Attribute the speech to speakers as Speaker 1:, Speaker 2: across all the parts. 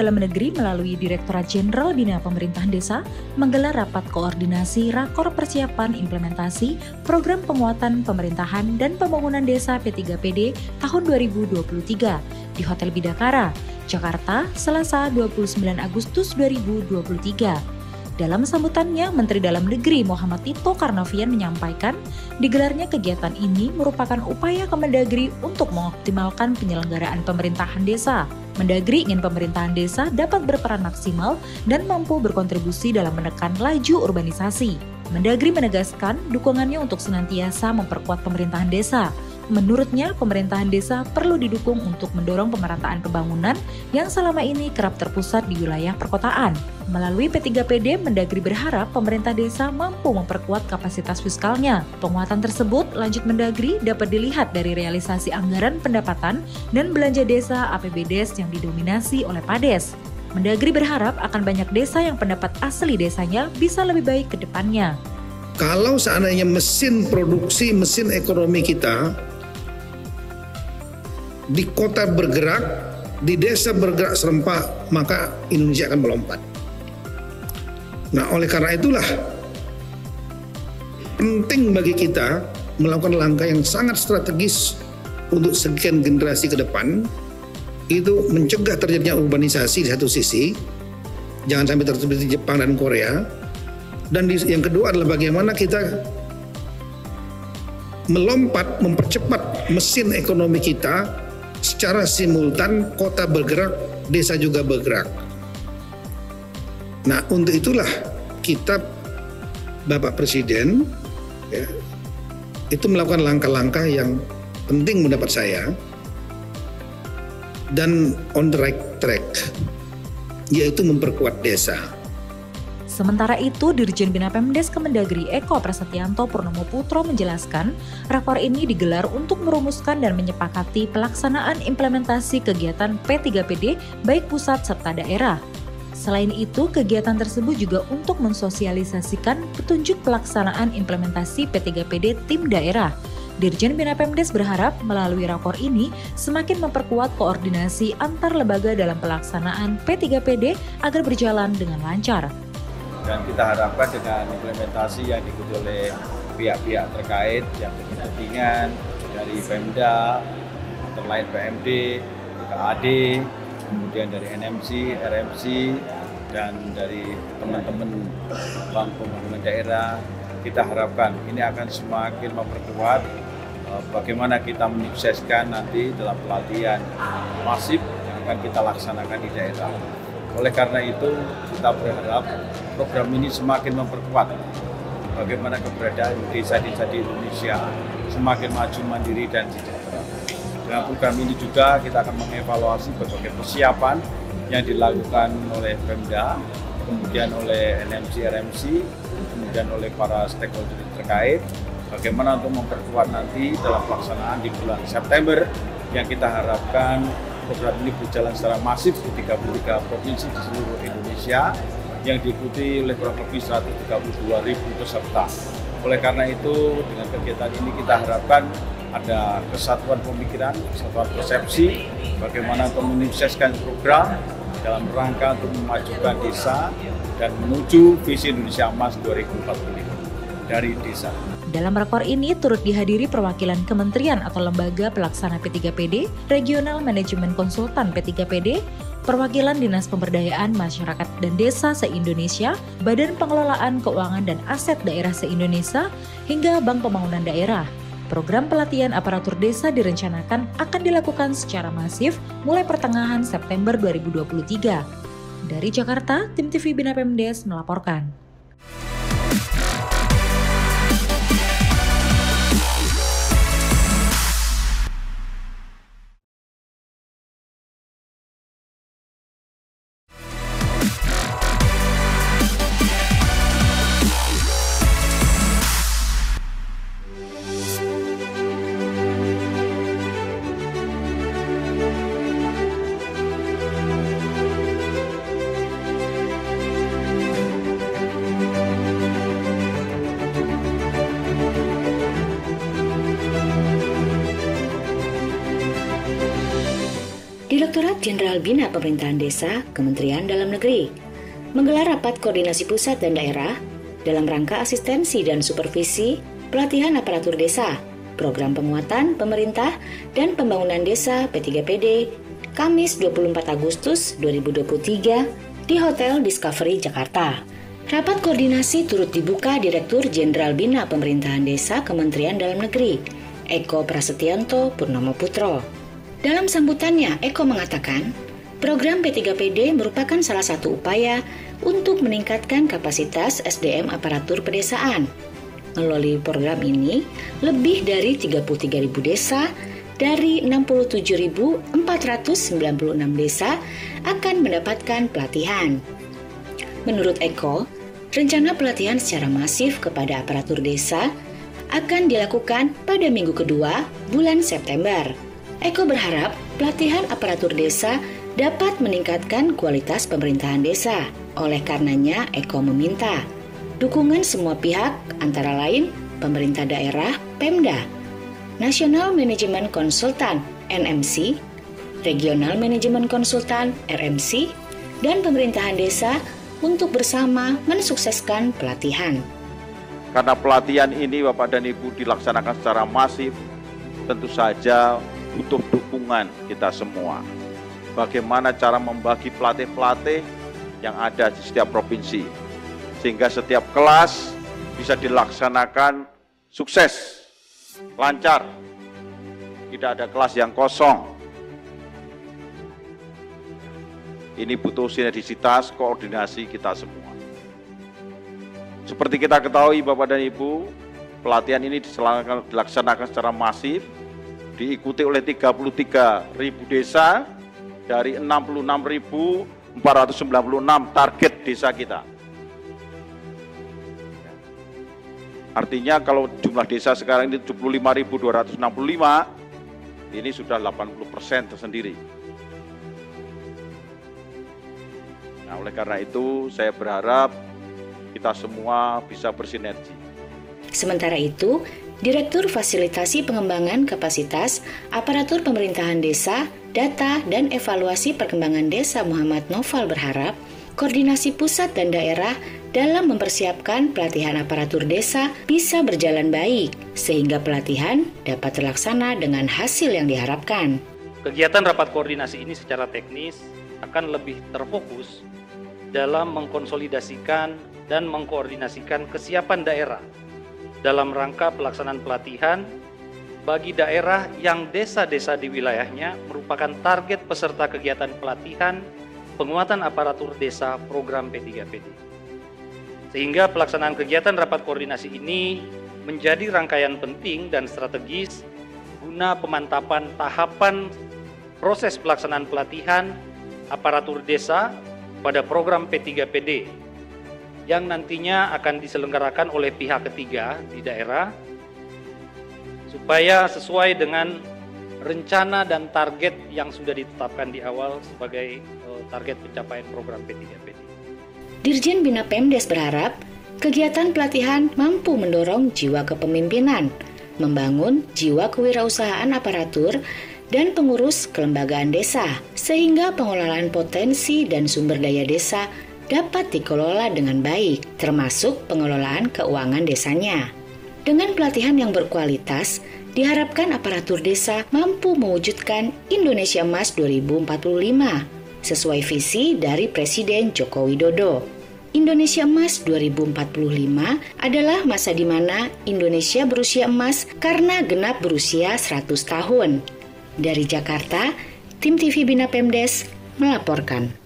Speaker 1: Dalam Negeri melalui Direktorat Jenderal Bina Pemerintahan Desa menggelar rapat koordinasi rakor persiapan implementasi program penguatan pemerintahan dan pembangunan desa P3PD tahun 2023 di Hotel Bidakara, Jakarta, Selasa 29 Agustus 2023. Dalam sambutannya, Menteri Dalam Negeri Muhammad Tito Karnavian menyampaikan, digelarnya kegiatan ini merupakan upaya Kemendagri untuk mengoptimalkan penyelenggaraan pemerintahan desa. Mendagri ingin pemerintahan desa dapat berperan maksimal dan mampu berkontribusi dalam menekan laju urbanisasi. Mendagri menegaskan dukungannya untuk senantiasa memperkuat pemerintahan desa. Menurutnya, pemerintahan desa perlu didukung untuk mendorong pemerataan pembangunan yang selama ini kerap terpusat di wilayah perkotaan. Melalui P3PD, Mendagri berharap pemerintah desa mampu memperkuat kapasitas fiskalnya. Penguatan tersebut, lanjut Mendagri, dapat dilihat dari realisasi anggaran pendapatan dan belanja desa APBDes yang didominasi oleh PADES. Mendagri berharap akan banyak desa yang pendapat asli desanya bisa lebih baik ke depannya.
Speaker 2: Kalau seandainya mesin produksi, mesin ekonomi kita di kota bergerak, di desa bergerak serempak, maka Indonesia akan melompat. Nah, oleh karena itulah penting bagi kita melakukan langkah yang sangat strategis untuk sekian generasi ke depan, itu mencegah terjadinya urbanisasi di satu sisi, jangan sampai terjadi di Jepang dan Korea, dan yang kedua adalah bagaimana kita melompat, mempercepat mesin ekonomi kita secara simultan, kota bergerak, desa juga bergerak. Nah, untuk itulah kita, Bapak Presiden, ya, itu melakukan langkah-langkah yang penting mendapat saya dan on the right track, yaitu memperkuat desa.
Speaker 1: Sementara itu, Dirjen Bina Pemdes Kemendagri Eko Prasetyanto Purnomo Putro menjelaskan, rakor ini digelar untuk merumuskan dan menyepakati pelaksanaan implementasi kegiatan P3PD baik pusat serta daerah. Selain itu, kegiatan tersebut juga untuk mensosialisasikan petunjuk pelaksanaan implementasi P3PD tim daerah. Dirjen Bina Pemdes berharap melalui rakor ini semakin memperkuat koordinasi antar lembaga dalam pelaksanaan P3PD agar berjalan dengan lancar.
Speaker 3: Dan kita harapkan dengan implementasi yang diikuti oleh pihak-pihak terkait yang berkepentingan dari Pemda, terlain PMD, KAD, kemudian dari NMC, RMC, dan dari teman-teman Bank Pembangunan Daerah, kita harapkan ini akan semakin memperkuat bagaimana kita menyukseskan nanti dalam pelatihan masif yang akan kita laksanakan di daerah. Oleh karena itu, kita berharap program ini semakin memperkuat bagaimana keberadaan desa-desa di Indonesia semakin maju, mandiri, dan sejahtera. Dengan program ini juga kita akan mengevaluasi berbagai persiapan yang dilakukan oleh Pemda, kemudian oleh NMC, RMC, kemudian oleh para stakeholder terkait, bagaimana untuk memperkuat nanti dalam pelaksanaan di bulan September yang kita harapkan program ini berjalan secara masif di 33 provinsi di seluruh Indonesia yang diikuti oleh kurang lebih 132.000 peserta. Oleh karena itu, dengan kegiatan ini kita harapkan ada kesatuan pemikiran, kesatuan persepsi, bagaimana untuk menyukseskan program dalam rangka untuk memajukan desa dan menuju visi Indonesia Emas 2045 dari desa.
Speaker 1: Dalam rakor ini turut dihadiri perwakilan kementerian atau lembaga pelaksana P3PD, Regional Manajemen Konsultan P3PD, perwakilan Dinas Pemberdayaan Masyarakat dan Desa se-Indonesia, Badan Pengelolaan Keuangan dan Aset Daerah se-Indonesia, hingga Bank Pembangunan Daerah. Program pelatihan aparatur desa direncanakan akan dilakukan secara masif mulai pertengahan September 2023. Dari Jakarta, Tim TV Bina Pemdes melaporkan.
Speaker 4: Direktorat Jenderal Bina Pemerintahan Desa, Kementerian Dalam Negeri, menggelar rapat koordinasi pusat dan daerah dalam rangka asistensi dan supervisi pelatihan aparatur desa, program penguatan pemerintah dan pembangunan desa P3PD, Kamis 24 Agustus 2023 di Hotel Discovery, Jakarta. Rapat koordinasi turut dibuka Direktur Jenderal Bina Pemerintahan Desa Kementerian Dalam Negeri, Eko Prasetyanto Purnomo Putro. Dalam sambutannya, Eko mengatakan, program P3PD merupakan salah satu upaya untuk meningkatkan kapasitas SDM aparatur pedesaan. Melalui program ini, lebih dari 33.000 desa dari 67.496 desa akan mendapatkan pelatihan. Menurut Eko, rencana pelatihan secara masif kepada aparatur desa akan dilakukan pada minggu kedua bulan September. Eko berharap pelatihan aparatur desa dapat meningkatkan kualitas pemerintahan desa. Oleh karenanya, Eko meminta dukungan semua pihak, antara lain pemerintah daerah, Pemda, National Management Consultant (NMC), Regional Management Consultant (RMC), dan pemerintahan desa untuk bersama mensukseskan pelatihan.
Speaker 5: Karena pelatihan ini Bapak dan Ibu dilaksanakan secara masif, tentu saja butuh dukungan kita semua. Bagaimana cara membagi pelatih-pelatih yang ada di setiap provinsi, sehingga setiap kelas bisa dilaksanakan sukses, lancar, tidak ada kelas yang kosong. Ini butuh sinergisitas, koordinasi kita semua. Seperti kita ketahui Bapak dan Ibu, pelatihan ini dilaksanakan secara masif, diikuti oleh 33.000 desa dari 66.496 target desa kita. Artinya kalau jumlah desa sekarang ini 75.265, ini sudah 80% tersendiri. Nah, oleh karena itu saya berharap kita semua bisa bersinergi.
Speaker 4: Sementara itu, Direktur Fasilitasi Pengembangan Kapasitas Aparatur Pemerintahan Desa, Data dan Evaluasi Perkembangan Desa Muhammad Noval berharap koordinasi pusat dan daerah dalam mempersiapkan pelatihan aparatur desa bisa berjalan baik, sehingga pelatihan dapat terlaksana dengan hasil yang diharapkan.
Speaker 6: Kegiatan rapat koordinasi ini secara teknis akan lebih terfokus dalam mengkonsolidasikan dan mengkoordinasikan kesiapan daerah dalam rangka pelaksanaan pelatihan bagi daerah yang desa-desa di wilayahnya merupakan target peserta kegiatan pelatihan penguatan aparatur desa program P3PD. Sehingga pelaksanaan kegiatan rapat koordinasi ini menjadi rangkaian penting dan strategis guna pemantapan tahapan proses pelaksanaan pelatihan aparatur desa pada program P3PD yang nantinya akan diselenggarakan oleh pihak ketiga di daerah supaya sesuai dengan rencana dan target yang sudah ditetapkan di awal sebagai target pencapaian program P3PD.
Speaker 4: Dirjen Bina Pemdes berharap kegiatan pelatihan mampu mendorong jiwa kepemimpinan, membangun jiwa kewirausahaan aparatur dan pengurus kelembagaan desa, sehingga pengelolaan potensi dan sumber daya desa dapat dikelola dengan baik, termasuk pengelolaan keuangan desanya. Dengan pelatihan yang berkualitas, diharapkan aparatur desa mampu mewujudkan Indonesia Emas 2045 sesuai visi dari Presiden Joko Widodo. Indonesia Emas 2045 adalah masa di mana Indonesia berusia emas karena genap berusia 100 tahun. Dari Jakarta, tim TV Bina Pemdes melaporkan.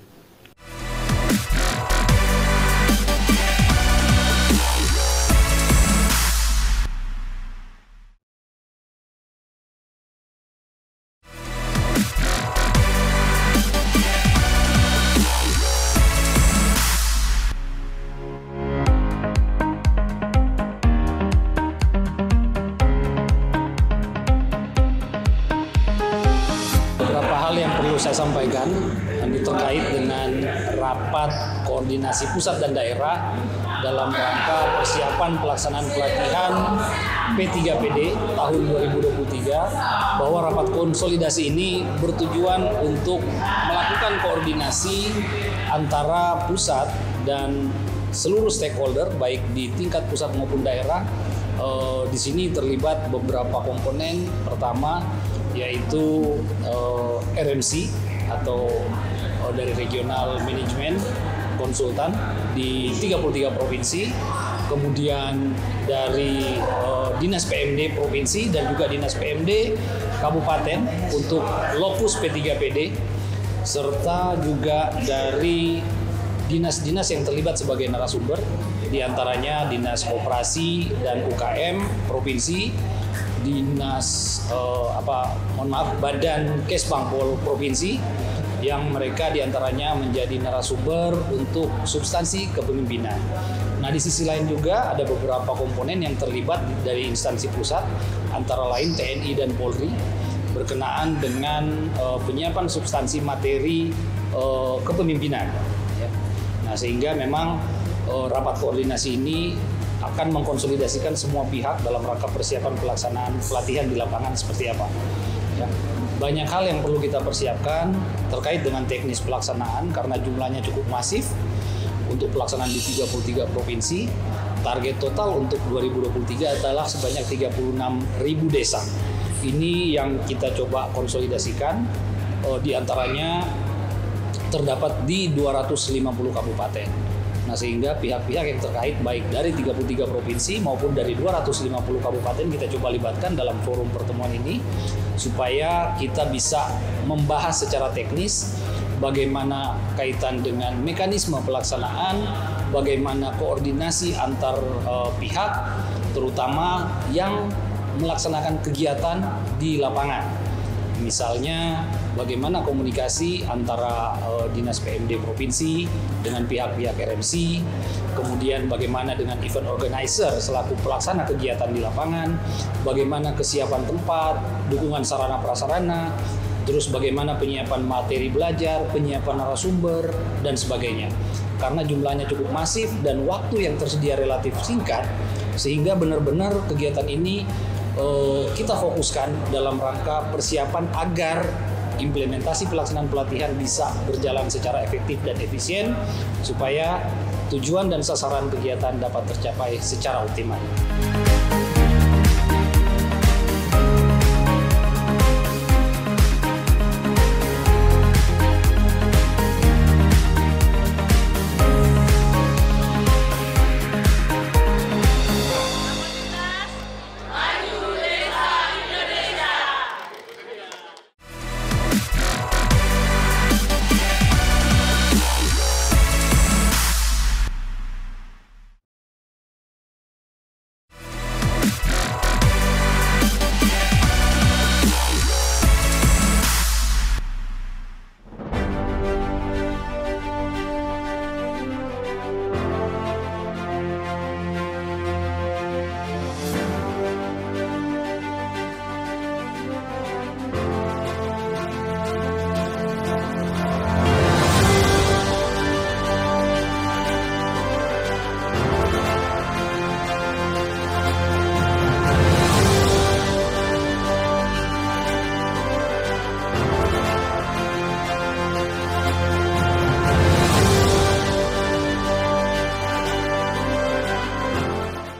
Speaker 7: Saya sampaikan ini terkait dengan rapat koordinasi pusat dan daerah
Speaker 6: dalam rangka persiapan pelaksanaan pelatihan P3PD tahun 2023 bahwa rapat konsolidasi ini bertujuan untuk melakukan koordinasi antara pusat dan seluruh stakeholder baik di tingkat pusat maupun daerah. Di sini terlibat beberapa komponen. Pertama yaitu RMC atau dari Regional Management Konsultan di 33 provinsi, kemudian dari Dinas PMD Provinsi dan juga Dinas PMD Kabupaten untuk lokus P3PD, serta juga dari dinas-dinas yang terlibat sebagai narasumber, di antaranya Dinas Koperasi dan UKM Provinsi, Dinas Badan Kesbang Provinsi, yang mereka diantaranya menjadi narasumber untuk substansi kepemimpinan. Nah, di sisi lain juga ada beberapa komponen yang terlibat dari instansi pusat, antara lain TNI dan Polri, berkenaan dengan penyiapan substansi materi kepemimpinan. Nah, sehingga memang rapat koordinasi ini akan mengkonsolidasikan semua pihak dalam rangka persiapan pelaksanaan pelatihan di lapangan seperti apa. Ya. Banyak hal yang perlu kita persiapkan terkait dengan teknis pelaksanaan karena jumlahnya cukup masif untuk pelaksanaan di 33 provinsi. Target total untuk 2023 adalah sebanyak 36.000 desa. Ini yang kita coba konsolidasikan, di antaranya terdapat di 250 kabupaten. Nah, sehingga pihak-pihak yang terkait baik dari 33 provinsi maupun dari 250 kabupaten kita coba libatkan dalam forum pertemuan ini supaya kita bisa membahas secara teknis bagaimana kaitan dengan mekanisme pelaksanaan, bagaimana koordinasi antar pihak, terutama yang melaksanakan kegiatan di lapangan. Misalnya bagaimana komunikasi antara Dinas PMD Provinsi dengan pihak-pihak RMC, kemudian bagaimana dengan event organizer selaku pelaksana kegiatan di lapangan, bagaimana kesiapan tempat, dukungan sarana prasarana, terus bagaimana penyiapan materi belajar, penyiapan narasumber, dan sebagainya. Karena jumlahnya cukup masif dan waktu yang tersedia relatif singkat, sehingga benar-benar kegiatan ini kita fokuskan dalam rangka persiapan agar implementasi pelaksanaan pelatihan bisa berjalan secara efektif dan efisien supaya tujuan dan sasaran kegiatan dapat tercapai secara optimal.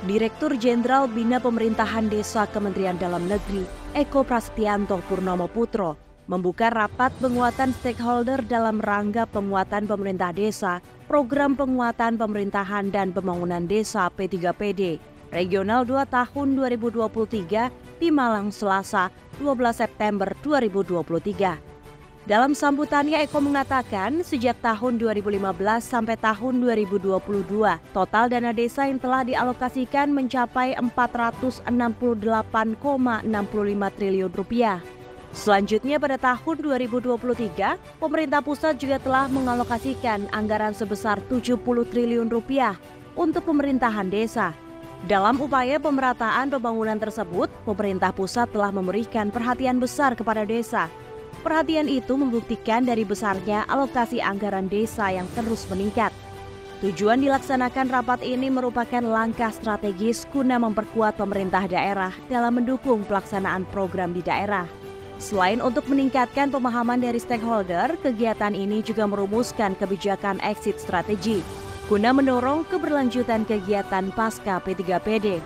Speaker 7: Direktur Jenderal Bina Pemerintahan Desa Kementerian Dalam Negeri, Eko Prasetyanto Purnomo Putro, membuka rapat penguatan stakeholder dalam rangka penguatan pemerintah desa, program penguatan pemerintahan dan pembangunan desa P3PD, Regional 2 tahun 2023 di Malang, Selasa, 12 September 2023. Dalam sambutannya, Eko mengatakan sejak tahun 2015 sampai tahun 2022, total dana desa yang telah dialokasikan mencapai Rp468,65 triliun. Selanjutnya pada tahun 2023, pemerintah pusat juga telah mengalokasikan anggaran sebesar Rp70 triliun untuk pemerintahan desa. Dalam upaya pemerataan pembangunan tersebut, pemerintah pusat telah memberikan perhatian besar kepada desa. Perhatian itu membuktikan dari besarnya alokasi anggaran desa yang terus meningkat. Tujuan dilaksanakan rapat ini merupakan langkah strategis guna memperkuat pemerintah daerah dalam mendukung pelaksanaan program di daerah. Selain untuk meningkatkan pemahaman dari stakeholder, kegiatan ini juga merumuskan kebijakan exit strategi guna mendorong keberlanjutan kegiatan pasca P3PD.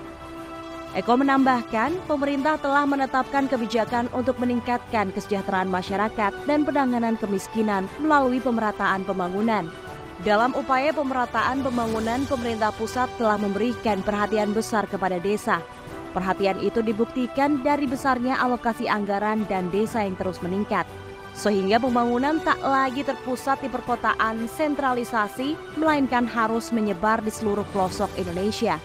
Speaker 7: Eko menambahkan, pemerintah telah menetapkan kebijakan untuk meningkatkan kesejahteraan masyarakat dan penanganan kemiskinan melalui pemerataan pembangunan. Dalam upaya pemerataan pembangunan, pemerintah pusat telah memberikan perhatian besar kepada desa. Perhatian itu dibuktikan dari besarnya alokasi anggaran dan desa yang terus meningkat. Sehingga pembangunan tak lagi terpusat di perkotaan sentralisasi, melainkan harus menyebar di seluruh pelosok Indonesia.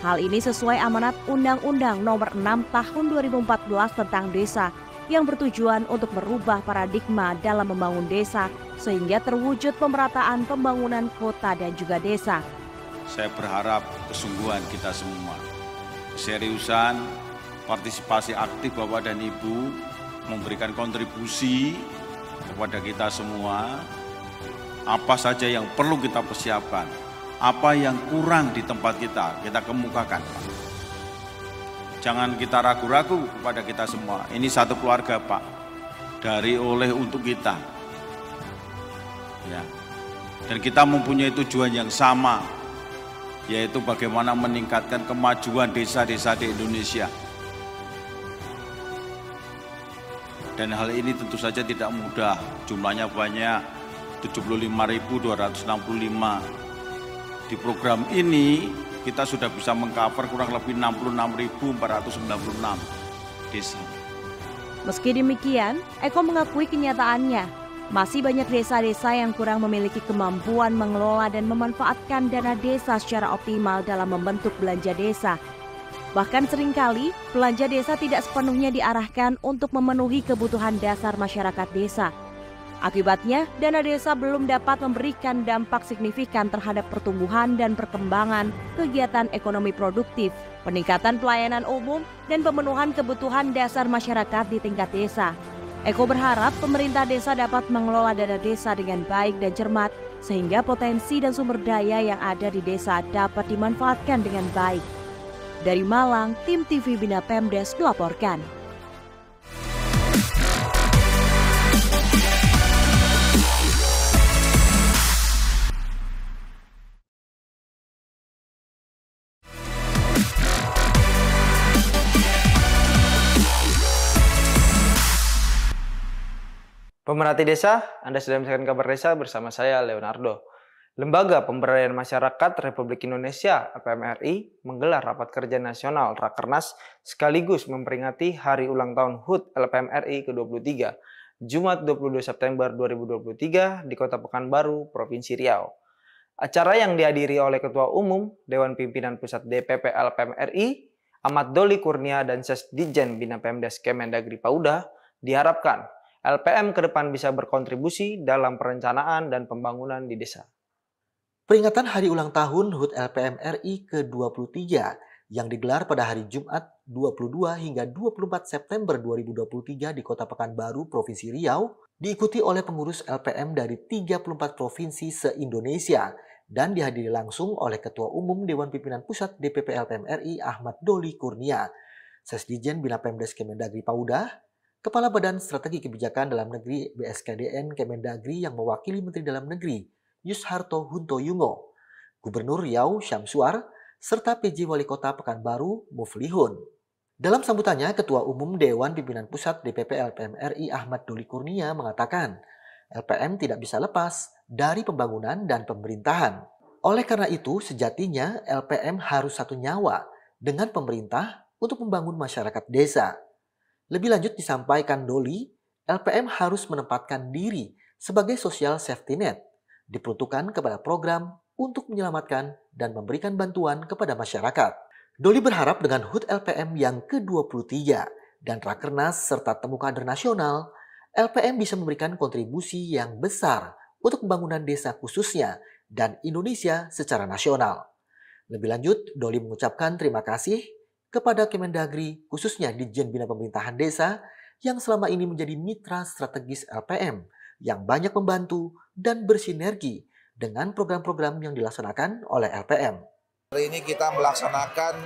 Speaker 7: Hal ini sesuai amanat Undang-Undang Nomor 6 Tahun 2014 tentang Desa, yang bertujuan untuk merubah paradigma dalam membangun desa sehingga terwujud pemerataan pembangunan kota dan juga desa.
Speaker 3: Saya berharap kesungguhan kita semua, keseriusan, partisipasi aktif Bapak dan Ibu memberikan kontribusi kepada kita semua. Apa saja yang perlu kita persiapkan, apa yang kurang di tempat kita kemukakan. Jangan kita ragu-ragu kepada kita semua. Ini satu keluarga, Pak. Dari oleh untuk kita. Ya. Dan kita mempunyai tujuan yang sama, yaitu bagaimana meningkatkan kemajuan desa-desa di Indonesia. Dan hal ini tentu saja tidak mudah. Jumlahnya banyak, 75.265. Di program ini kita sudah bisa mengcover kurang lebih 66.496 desa.
Speaker 7: Meski demikian, Eko mengakui kenyataannya, masih banyak desa-desa yang kurang memiliki kemampuan mengelola dan memanfaatkan dana desa secara optimal dalam membentuk belanja desa. Bahkan seringkali, belanja desa tidak sepenuhnya diarahkan untuk memenuhi kebutuhan dasar masyarakat desa. Akibatnya, dana desa belum dapat memberikan dampak signifikan terhadap pertumbuhan dan perkembangan kegiatan ekonomi produktif, peningkatan pelayanan umum, dan pemenuhan kebutuhan dasar masyarakat di tingkat desa. Eko berharap pemerintah desa dapat mengelola dana desa dengan baik dan cermat, sehingga potensi dan sumber daya yang ada di desa dapat dimanfaatkan dengan baik. Dari Malang, tim TV Bina Pemdes melaporkan.
Speaker 8: Pemerhati desa, Anda sedang menyaksikan Kabar Desa bersama saya, Leonardo. Lembaga Pemberdayaan Masyarakat Republik Indonesia (LPM-RI) menggelar rapat kerja nasional Rakernas sekaligus memperingati Hari Ulang Tahun HUT LPM-RI ke-23, Jumat 22 September 2023 di Kota Pekanbaru, Provinsi Riau. Acara yang dihadiri oleh Ketua Umum Dewan Pimpinan Pusat DPP LPM-RI, Ahmad Doli Kurnia dan Sesdijen Bina Pemdes Kemendagri Pauda, diharapkan LPM ke depan bisa berkontribusi dalam perencanaan dan pembangunan di desa.
Speaker 9: Peringatan Hari Ulang Tahun HUT LPM RI ke-23 yang digelar pada hari Jumat 22 hingga 24 September 2023 di Kota Pekanbaru, Provinsi Riau, diikuti oleh pengurus LPM dari 34 provinsi se-Indonesia dan dihadiri langsung oleh Ketua Umum Dewan Pimpinan Pusat DPP LPM RI Ahmad Doli Kurnia, Sesdijen Bina Pemdes Kemendagri Pauda, Kepala Badan Strategi Kebijakan Dalam Negeri BSKDN Kemendagri yang mewakili Menteri Dalam Negeri Yusharto Huntoyungo, Gubernur Riau Syamsuar, serta PJ Wali Kota Pekanbaru Muflihun. Dalam sambutannya, Ketua Umum Dewan Pimpinan Pusat DPP LPM RI Ahmad Doli Kurnia mengatakan, LPM tidak bisa lepas dari pembangunan dan pemerintahan. Oleh karena itu, sejatinya LPM harus satu nyawa dengan pemerintah untuk membangun masyarakat desa. Lebih lanjut disampaikan Doli, LPM harus menempatkan diri sebagai social safety net, diperuntukkan kepada program untuk menyelamatkan dan memberikan bantuan kepada masyarakat. Doli berharap dengan HUT LPM yang ke-23 dan Rakernas serta Temu Kader Nasional, LPM bisa memberikan kontribusi yang besar untuk pembangunan desa khususnya dan Indonesia secara nasional. Lebih lanjut, Doli mengucapkan terima kasih kepada Kemendagri, khususnya Ditjen Bina Pemerintahan Desa, yang selama ini menjadi mitra strategis LPM, yang banyak membantu dan bersinergi dengan program-program yang dilaksanakan oleh LPM.
Speaker 10: Hari ini kita melaksanakan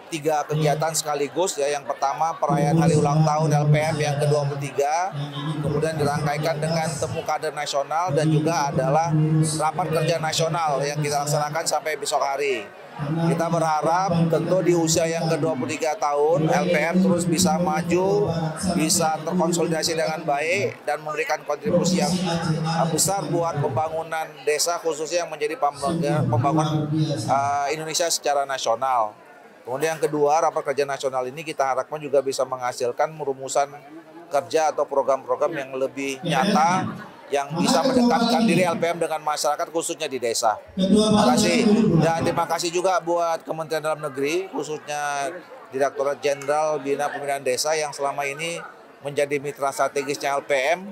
Speaker 10: 3 kegiatan sekaligus ya. Yang pertama perayaan hari ulang tahun LPM yang ke-23, kemudian dirangkaikan dengan temu kader nasional dan juga adalah rapat kerja nasional yang kita laksanakan sampai besok hari. Kita berharap tentu di usia yang ke-23 tahun LPM terus bisa maju, bisa terkonsolidasi dengan baik dan memberikan kontribusi yang besar buat pembangunan desa, khususnya yang menjadi pembangunan Indonesia secara nasional. Kemudian yang kedua, rapat kerja nasional ini kita harapkan juga bisa menghasilkan rumusan kerja atau program-program yang lebih nyata, yang bisa mendekatkan diri LPM dengan masyarakat khususnya di desa. Terima kasih. Dan terima kasih juga buat Kementerian Dalam Negeri, khususnya Direktorat Jenderal Bina Pembinaan Desa yang selama ini menjadi mitra strategisnya LPM,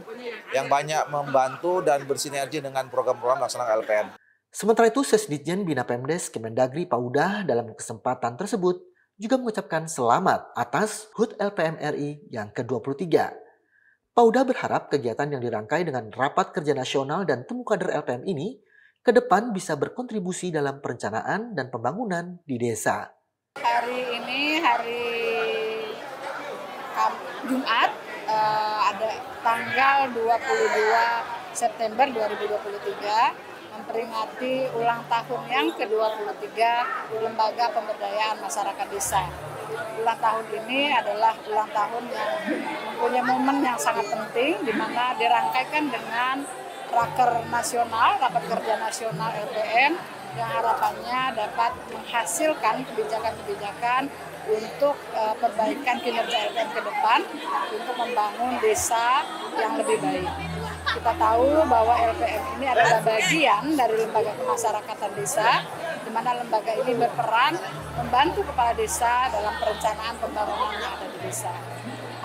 Speaker 10: yang banyak membantu dan bersinergi dengan program-program laksanaan LPM.
Speaker 9: Sementara itu, Sesditjen Bina Pemdes Kemendagri Paudah dalam kesempatan tersebut juga mengucapkan selamat atas HUT LPM RI yang ke-23. Paudah berharap kegiatan yang dirangkai dengan Rapat Kerja Nasional dan Temu Kader LPM ini ke depan bisa berkontribusi dalam perencanaan dan pembangunan di desa.
Speaker 11: Hari ini hari Jumat, ada tanggal 22 September 2023, memperingati ulang tahun yang ke-23 Lembaga Pemberdayaan Masyarakat Desa. Ulang tahun ini adalah ulang tahun yang mempunyai momen yang sangat penting, di mana dirangkaikan dengan Raker Nasional, Rapat Kerja Nasional LPM, yang harapannya dapat menghasilkan kebijakan-kebijakan untuk perbaikan kinerja LPM ke depan, untuk membangun desa yang lebih baik. Kita tahu bahwa LPM ini adalah bagian dari lembaga kemasyarakatan desa, di mana lembaga ini berperan membantu kepala desa dalam perencanaan pembangunan yang ada di desa.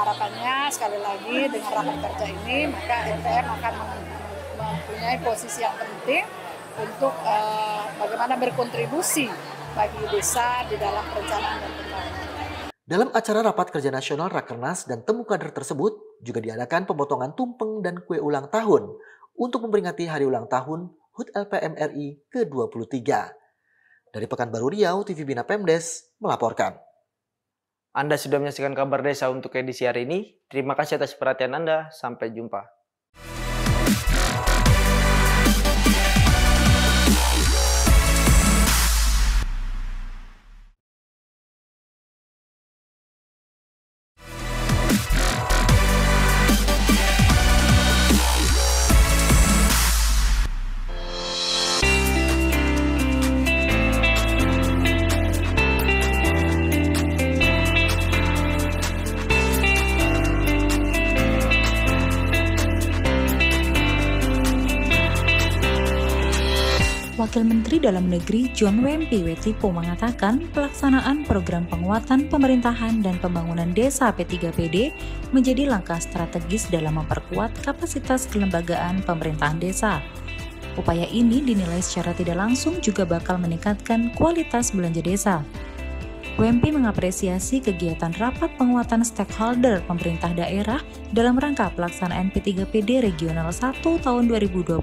Speaker 11: Harapannya sekali lagi dengan rapat kerja ini, maka LPM akan mempunyai posisi yang penting untuk bagaimana berkontribusi bagi desa di dalam perencanaan dan pembangunan.
Speaker 9: Dalam acara Rapat Kerja Nasional Rakernas dan Temu Kader tersebut juga diadakan pemotongan tumpeng dan kue ulang tahun untuk memperingati hari ulang tahun HUT LPM RI ke-23. Dari Pekanbaru Riau, TV Bina Pemdes melaporkan.
Speaker 8: Anda sudah menyaksikan kabar desa untuk edisi hari ini. Terima kasih atas perhatian Anda. Sampai jumpa.
Speaker 1: Wakil Menteri Dalam Negeri John Wempi Wetipo mengatakan pelaksanaan program penguatan pemerintahan dan pembangunan desa P3PD menjadi langkah strategis dalam memperkuat kapasitas kelembagaan pemerintahan desa. Upaya ini dinilai secara tidak langsung juga bakal meningkatkan kualitas belanja desa. Wempi mengapresiasi kegiatan rapat penguatan stakeholder pemerintah daerah dalam rangka pelaksanaan P3PD Regional 1 tahun 2023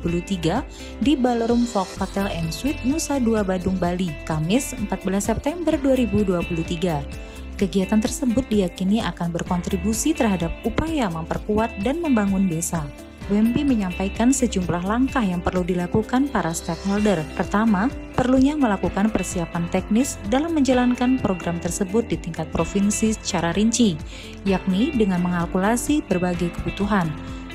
Speaker 1: di Ballroom Folk Hotel & Suite Nusa Dua Badung, Bali, Kamis 14 September 2023. Kegiatan tersebut diyakini akan berkontribusi terhadap upaya memperkuat dan membangun desa. Wempi menyampaikan sejumlah langkah yang perlu dilakukan para stakeholder. Pertama, perlunya melakukan persiapan teknis dalam menjalankan program tersebut di tingkat provinsi secara rinci, yakni dengan mengalkulasi berbagai kebutuhan.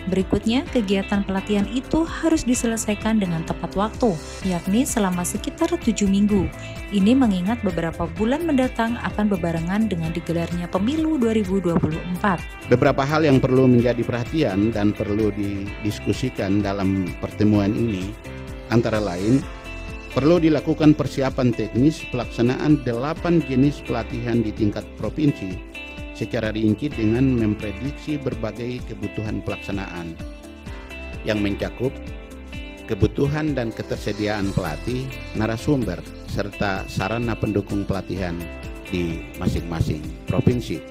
Speaker 1: Berikutnya, kegiatan pelatihan itu harus diselesaikan dengan tepat waktu, yakni selama sekitar 7 minggu. Ini mengingat beberapa bulan mendatang akan berbarengan dengan digelarnya pemilu 2024.
Speaker 12: Beberapa hal yang perlu menjadi perhatian dan perlu didiskusikan dalam pertemuan ini, antara lain, perlu dilakukan persiapan teknis pelaksanaan 8 jenis pelatihan di tingkat provinsi, secara rinci dengan memprediksi berbagai kebutuhan pelaksanaan yang mencakup kebutuhan dan ketersediaan pelatih, narasumber, serta sarana pendukung pelatihan di masing-masing provinsi.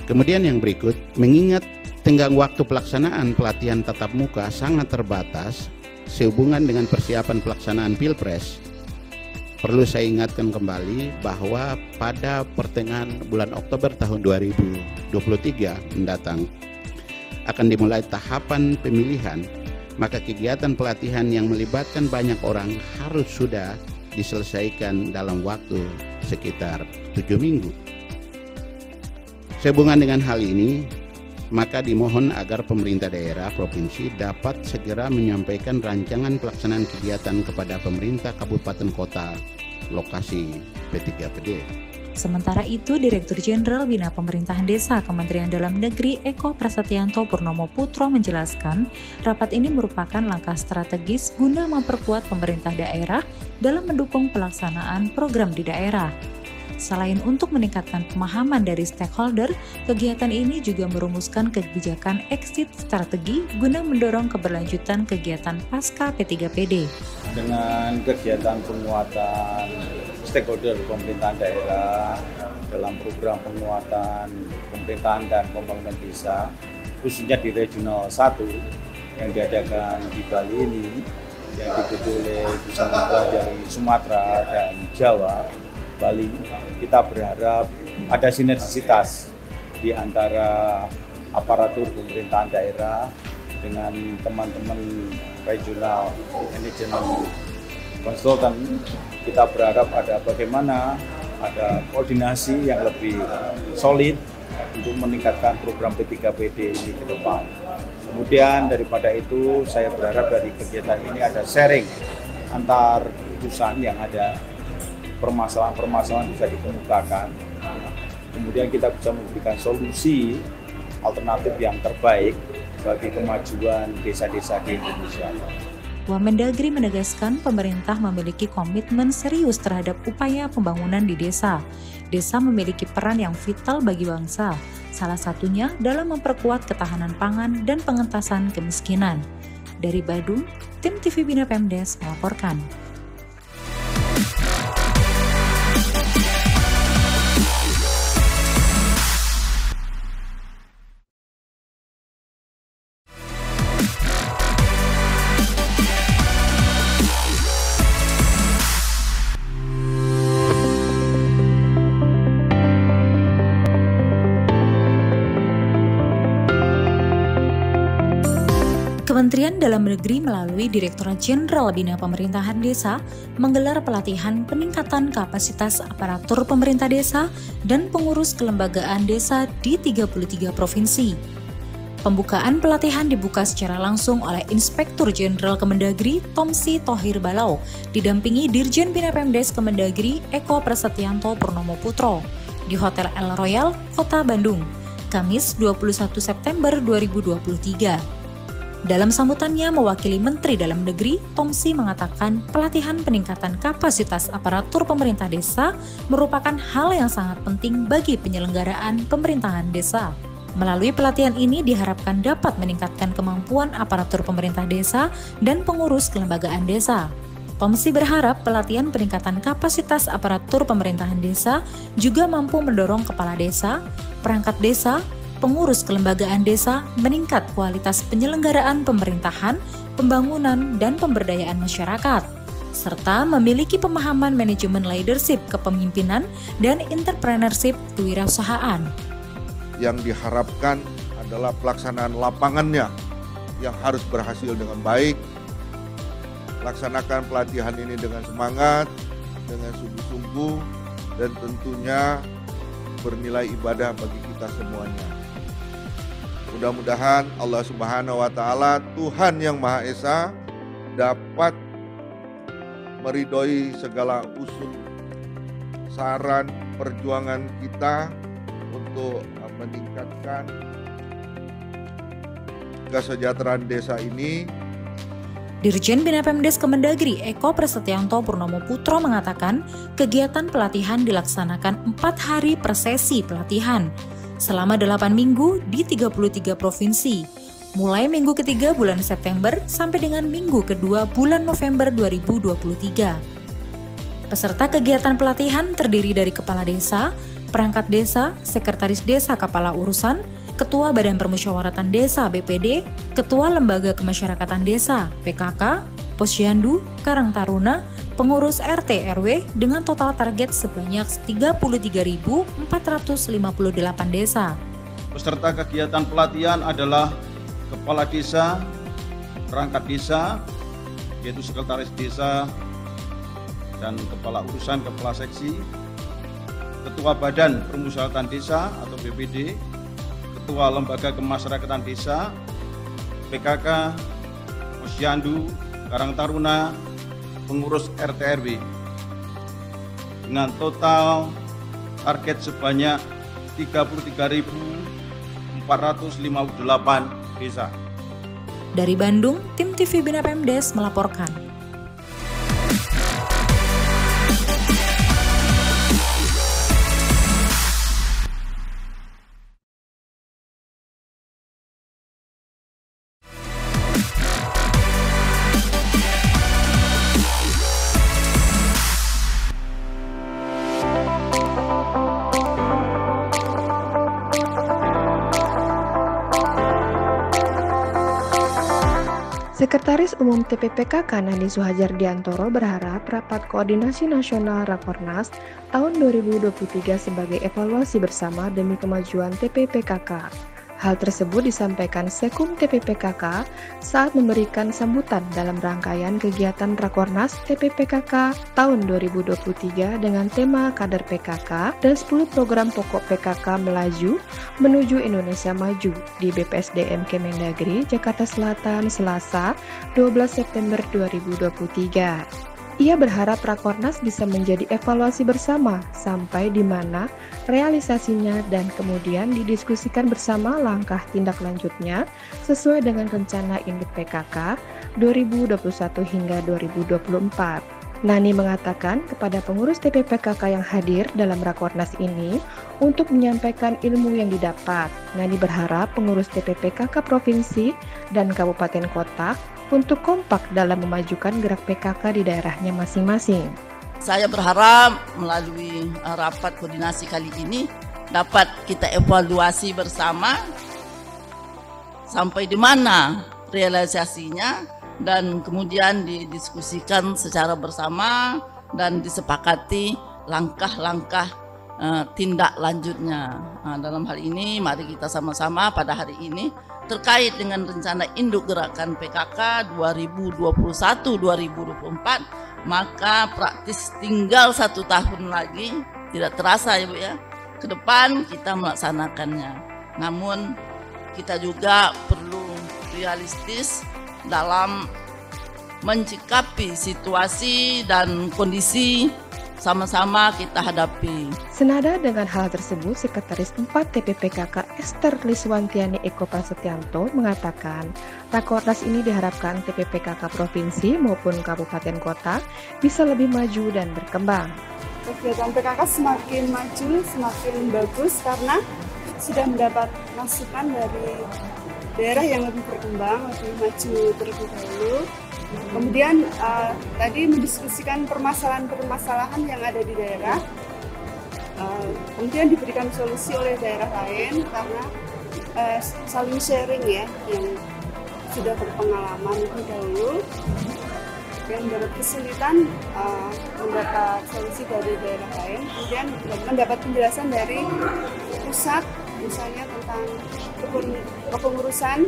Speaker 12: Kemudian yang berikut, mengingat tenggang waktu pelaksanaan pelatihan tatap muka sangat terbatas sehubungan dengan persiapan pelaksanaan Pilpres, perlu saya ingatkan kembali bahwa pada pertengahan bulan Oktober tahun 2023 mendatang akan dimulai tahapan pemilihan, maka kegiatan pelatihan yang melibatkan banyak orang harus sudah diselesaikan dalam waktu sekitar 7 minggu. Sehubungan dengan hal ini, maka dimohon agar pemerintah daerah provinsi dapat segera menyampaikan rancangan pelaksanaan kegiatan kepada pemerintah kabupaten kota lokasi P3PD.
Speaker 1: Sementara itu, Direktur Jenderal Bina Pemerintahan Desa Kementerian Dalam Negeri Eko Prasetyanto Purnomo Putro menjelaskan, rapat ini merupakan langkah strategis guna memperkuat pemerintah daerah dalam mendukung pelaksanaan program di daerah. Selain untuk meningkatkan pemahaman dari stakeholder, kegiatan ini juga merumuskan kebijakan exit strategi guna mendorong keberlanjutan kegiatan pasca P3PD.
Speaker 3: Dengan kegiatan penguatan stakeholder pemerintahan daerah dalam program penguatan pemerintahan dan pembangunan desa, khususnya di Regional 1 yang diadakan di Bali ini, yang diikuti oleh pusat dari Sumatera dan Jawa, Bali, kita berharap ada sinergisitas di antara aparatur pemerintahan daerah dengan teman-teman regional management konsultan. Kita berharap ada bagaimana ada koordinasi yang lebih solid untuk meningkatkan program P3PD ini ke depan. Kemudian daripada itu, saya berharap dari kegiatan ini ada sharing antar urusan yang ada, permasalahan-permasalahan bisa dikemukakan. Kemudian kita bisa memberikan solusi alternatif yang terbaik bagi kemajuan desa-desa di Indonesia.
Speaker 1: Wamendagri menegaskan pemerintah memiliki komitmen serius terhadap upaya pembangunan di desa. Desa memiliki peran yang vital bagi bangsa, salah satunya dalam memperkuat ketahanan pangan dan pengentasan kemiskinan. Dari Badung, tim TV Bina Pemdes melaporkan. Kementerian Dalam Negeri melalui Direktorat Jenderal Bina Pemerintahan Desa menggelar pelatihan peningkatan kapasitas aparatur pemerintah desa dan pengurus kelembagaan desa di 33 provinsi. Pembukaan pelatihan dibuka secara langsung oleh Inspektur Jenderal Kemendagri Tomsi Thohir Balau, didampingi Dirjen Bina Pemdes Kemendagri Eko Prasetyanto Purnomo Putro di Hotel El Royal, Kota Bandung, Kamis 21 September 2023. Dalam sambutannya mewakili Menteri Dalam Negeri, Tomsi mengatakan pelatihan peningkatan kapasitas aparatur pemerintah desa merupakan hal yang sangat penting bagi penyelenggaraan pemerintahan desa. Melalui pelatihan ini diharapkan dapat meningkatkan kemampuan aparatur pemerintah desa dan pengurus kelembagaan desa. Tomsi berharap pelatihan peningkatan kapasitas aparatur pemerintahan desa juga mampu mendorong kepala desa, perangkat desa, pengurus kelembagaan desa meningkat kualitas penyelenggaraan pemerintahan, pembangunan, dan pemberdayaan masyarakat, serta memiliki pemahaman manajemen leadership kepemimpinan dan entrepreneurship kewirausahaan.
Speaker 13: Yang diharapkan adalah pelaksanaan lapangannya yang harus berhasil dengan baik. Laksanakan pelatihan ini dengan semangat, dengan sungguh-sungguh, dan tentunya bernilai ibadah bagi kita semuanya. Mudah-mudahan Allah Subhanahu wa Ta'ala, Tuhan yang Maha Esa, dapat meridhoi segala usul, saran, perjuangan kita untuk meningkatkan kesejahteraan desa ini.
Speaker 1: Dirjen Bina Pemdes Kemendagri Eko Prasetyanto Purnomo Putro mengatakan kegiatan pelatihan dilaksanakan 4 hari per sesi pelatihan selama 8 minggu di 33 provinsi, mulai minggu ketiga bulan September sampai dengan minggu kedua bulan November 2023. Peserta kegiatan pelatihan terdiri dari kepala desa, perangkat desa, sekretaris desa kepala urusan, Ketua Badan Permusyawaratan Desa BPD, Ketua Lembaga Kemasyarakatan Desa PKK, Posyandu, Karang Taruna, pengurus RT RW dengan total target sebanyak 33.458 desa.
Speaker 14: Peserta kegiatan pelatihan adalah Kepala Desa, Perangkat Desa, yaitu Sekretaris Desa dan Kepala Urusan Kepala Seksi, Ketua Badan Permusyawaratan Desa atau BPD, Ketua Lembaga Kemasyarakatan Desa, PKK, Posyandu, Karang Taruna, pengurus RT RW dengan total target sebanyak 33.458 desa.
Speaker 1: Dari Bandung, tim TV Bina Pemdes melaporkan.
Speaker 15: Sekretaris Umum TPPKK Nandi Suhajardiantoro berharap rapat koordinasi nasional Rakornas tahun 2023 sebagai evaluasi bersama demi kemajuan TPPKK. Hal tersebut disampaikan Sekum TPPKK saat memberikan sambutan dalam rangkaian kegiatan Rakornas TPPKK tahun 2023 dengan tema Kader PKK dan 10 program pokok PKK melaju menuju Indonesia Maju di BPSDM Kemendagri, Jakarta Selatan, Selasa, 12 September 2023. Ia berharap Rakornas bisa menjadi evaluasi bersama sampai di mana realisasinya dan kemudian didiskusikan bersama langkah tindak lanjutnya sesuai dengan rencana induk PKK 2021 hingga 2024. Nani mengatakan kepada pengurus TPPKK yang hadir dalam Rakornas ini untuk menyampaikan ilmu yang didapat. Nani berharap pengurus TPPKK Provinsi dan Kabupaten Kota untuk kompak dalam memajukan gerak PKK di daerahnya masing-masing.
Speaker 16: Saya berharap melalui rapat koordinasi kali ini dapat kita evaluasi bersama sampai di mana realisasinya dan kemudian didiskusikan secara bersama dan disepakati langkah-langkah tindak lanjutnya. Dalam hal ini mari kita sama-sama pada hari ini terkait dengan rencana induk gerakan PKK 2021-2024, maka praktis tinggal 1 tahun lagi, tidak terasa ya Bu ya, ke depan kita melaksanakannya. Namun kita juga perlu realistis dalam mencikapi situasi dan kondisi sama-sama kita hadapi.
Speaker 15: Senada dengan hal tersebut, Sekretaris 4 TPPKK Esther Liswantiani Eko Prasetyanto mengatakan, Rakornas ini diharapkan TPPKK Provinsi maupun Kabupaten Kota bisa lebih maju dan berkembang.
Speaker 17: Kegiatan PKK semakin maju, semakin bagus karena sudah mendapat masukan dari daerah yang lebih berkembang, lebih maju terlebih dahulu. Kemudian tadi mendiskusikan permasalahan-permasalahan yang ada di daerah, kemudian diberikan solusi oleh daerah lain karena saling sharing ya, yang sudah berpengalaman lebih dahulu, yang mendapat kesulitan mendapat solusi dari daerah lain, kemudian mendapat penjelasan dari pusat, misalnya tentang kepengurusan.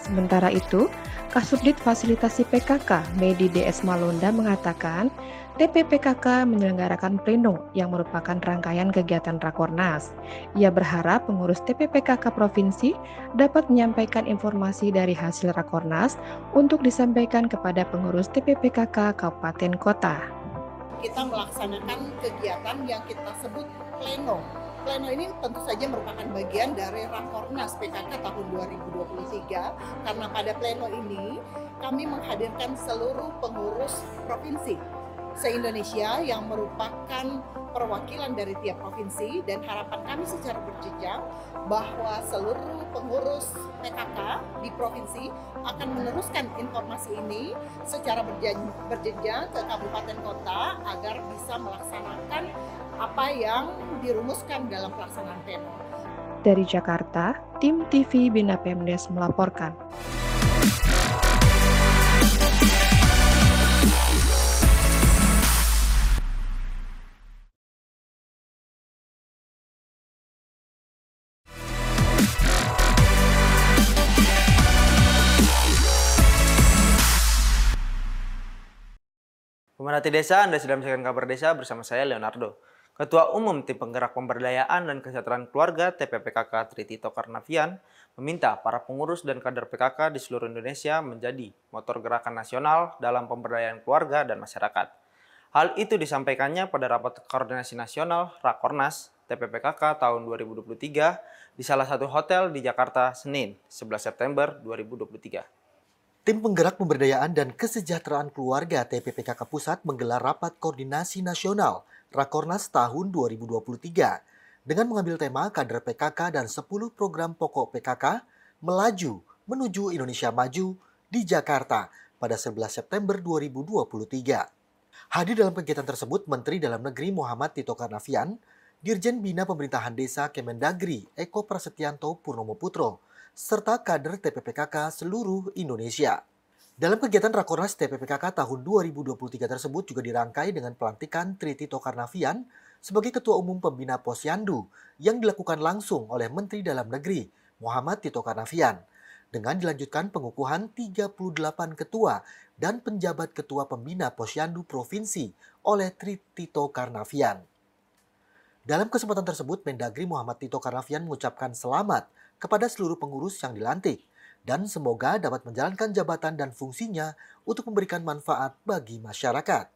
Speaker 15: Sementara itu, Kasubdit Fasilitasi PKK Medi DS Malonda mengatakan TPPKK menyelenggarakan pleno yang merupakan rangkaian kegiatan Rakornas. Ia berharap pengurus TPPKK Provinsi dapat menyampaikan informasi dari hasil Rakornas untuk disampaikan kepada pengurus TPPKK Kabupaten Kota.
Speaker 18: Kita melaksanakan kegiatan yang kita sebut pleno. Pleno ini tentu saja merupakan bagian dari Rakornas PKK tahun 2023 karena pada pleno ini kami menghadirkan seluruh pengurus provinsi se-Indonesia yang merupakan perwakilan dari tiap provinsi, dan harapan kami secara berjenjang bahwa seluruh pengurus PKK di provinsi akan meneruskan informasi ini secara berjenjang ke kabupaten kota agar bisa melaksanakan apa yang dirumuskan dalam pelaksanaan pleno.
Speaker 15: Dari Jakarta, tim TV Bina Pemdes melaporkan.
Speaker 8: Pemerhati desa, Anda sedang menyaksikan kabar desa bersama saya Leonardo. Ketua Umum Tim Penggerak Pemberdayaan dan Kesejahteraan Keluarga TPPKK Tritito Karnavian meminta para pengurus dan kader PKK di seluruh Indonesia menjadi motor gerakan nasional dalam pemberdayaan keluarga dan masyarakat. Hal itu disampaikannya pada rapat koordinasi nasional Rakornas TPPKK tahun 2023 di salah satu hotel di Jakarta Senin 11 September 2023.
Speaker 9: Tim Penggerak Pemberdayaan dan Kesejahteraan Keluarga TPPKK Pusat menggelar rapat koordinasi nasional Rakornas tahun 2023 dengan mengambil tema kader PKK dan 10 program pokok PKK melaju menuju Indonesia Maju di Jakarta pada 11 September 2023. Hadir dalam kegiatan tersebut Menteri Dalam Negeri Muhammad Tito Karnavian, Dirjen Bina Pemerintahan Desa Kemendagri Eko Prasetyanto Purnomo Putro, serta kader TPPKK seluruh Indonesia. Dalam kegiatan Rakornas TPPKK tahun 2023 tersebut juga dirangkai dengan pelantikan Tritito Karnavian sebagai Ketua Umum Pembina Posyandu yang dilakukan langsung oleh Menteri Dalam Negeri Muhammad Tito Karnavian dengan dilanjutkan pengukuhan 38 ketua dan penjabat ketua Pembina Posyandu Provinsi oleh Tritito Karnavian. Dalam kesempatan tersebut, Mendagri Muhammad Tito Karnavian mengucapkan selamat kepada seluruh pengurus yang dilantik dan semoga dapat menjalankan jabatan dan fungsinya untuk memberikan manfaat bagi masyarakat.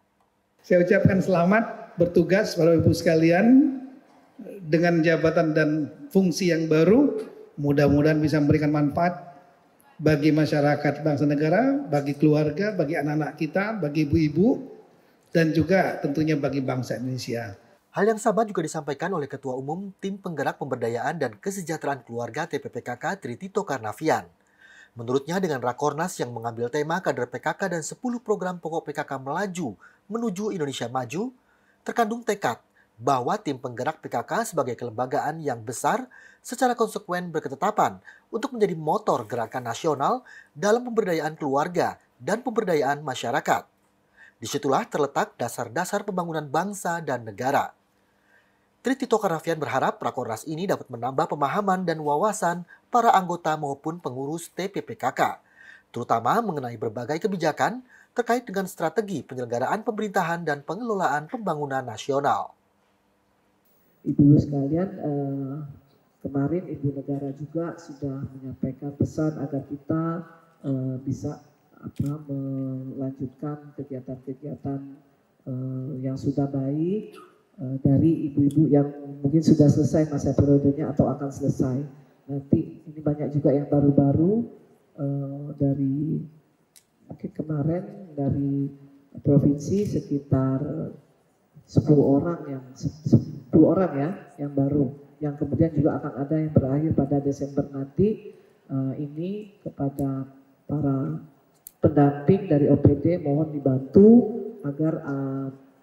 Speaker 2: Saya ucapkan selamat bertugas Bapak Ibu sekalian dengan jabatan dan fungsi yang baru. Mudah-mudahan bisa memberikan manfaat bagi masyarakat bangsa negara, bagi keluarga, bagi anak-anak kita, bagi ibu-ibu, dan juga tentunya bagi bangsa Indonesia.
Speaker 9: Hal yang sama juga disampaikan oleh Ketua Umum Tim Penggerak Pemberdayaan dan Kesejahteraan Keluarga TPPKK Tritito Karnavian. Menurutnya dengan Rakornas yang mengambil tema kader PKK dan 10 program pokok PKK melaju menuju Indonesia Maju, terkandung tekad bahwa tim penggerak PKK sebagai kelembagaan yang besar secara konsekuen berketetapan untuk menjadi motor gerakan nasional dalam pemberdayaan keluarga dan pemberdayaan masyarakat. Disitulah terletak dasar-dasar pembangunan bangsa dan negara. Tritito Karnavian berharap Rakornas ini dapat menambah pemahaman dan wawasan para anggota maupun pengurus TPPKK, terutama mengenai berbagai kebijakan terkait dengan strategi penyelenggaraan pemerintahan dan pengelolaan pembangunan nasional.
Speaker 19: Ibu sekalian, kemarin Ibu Negara juga sudah menyampaikan pesan agar kita bisa melanjutkan kegiatan-kegiatan yang sudah baik dari ibu-ibu yang mungkin sudah selesai masa periodenya atau akan selesai. Nanti ini banyak juga yang baru-baru dari mungkin kemarin dari provinsi sekitar 10 orang yang baru, yang kemudian juga akan ada yang berakhir pada Desember nanti. Ini kepada para pendamping dari OPD mohon dibantu agar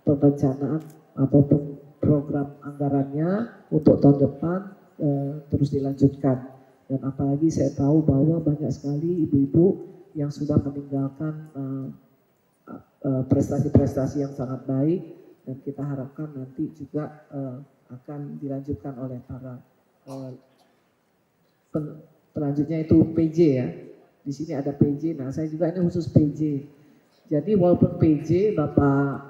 Speaker 19: perencanaan ataupun program anggarannya untuk tahun depan terus dilanjutkan. Dan apalagi saya tahu bahwa banyak sekali ibu-ibu yang sudah meninggalkan prestasi-prestasi yang sangat baik, dan kita harapkan nanti juga akan dilanjutkan oleh para pelanjutnya itu PJ ya. Di sini ada PJ, nah saya juga ini khusus PJ. Jadi walaupun PJ Bapak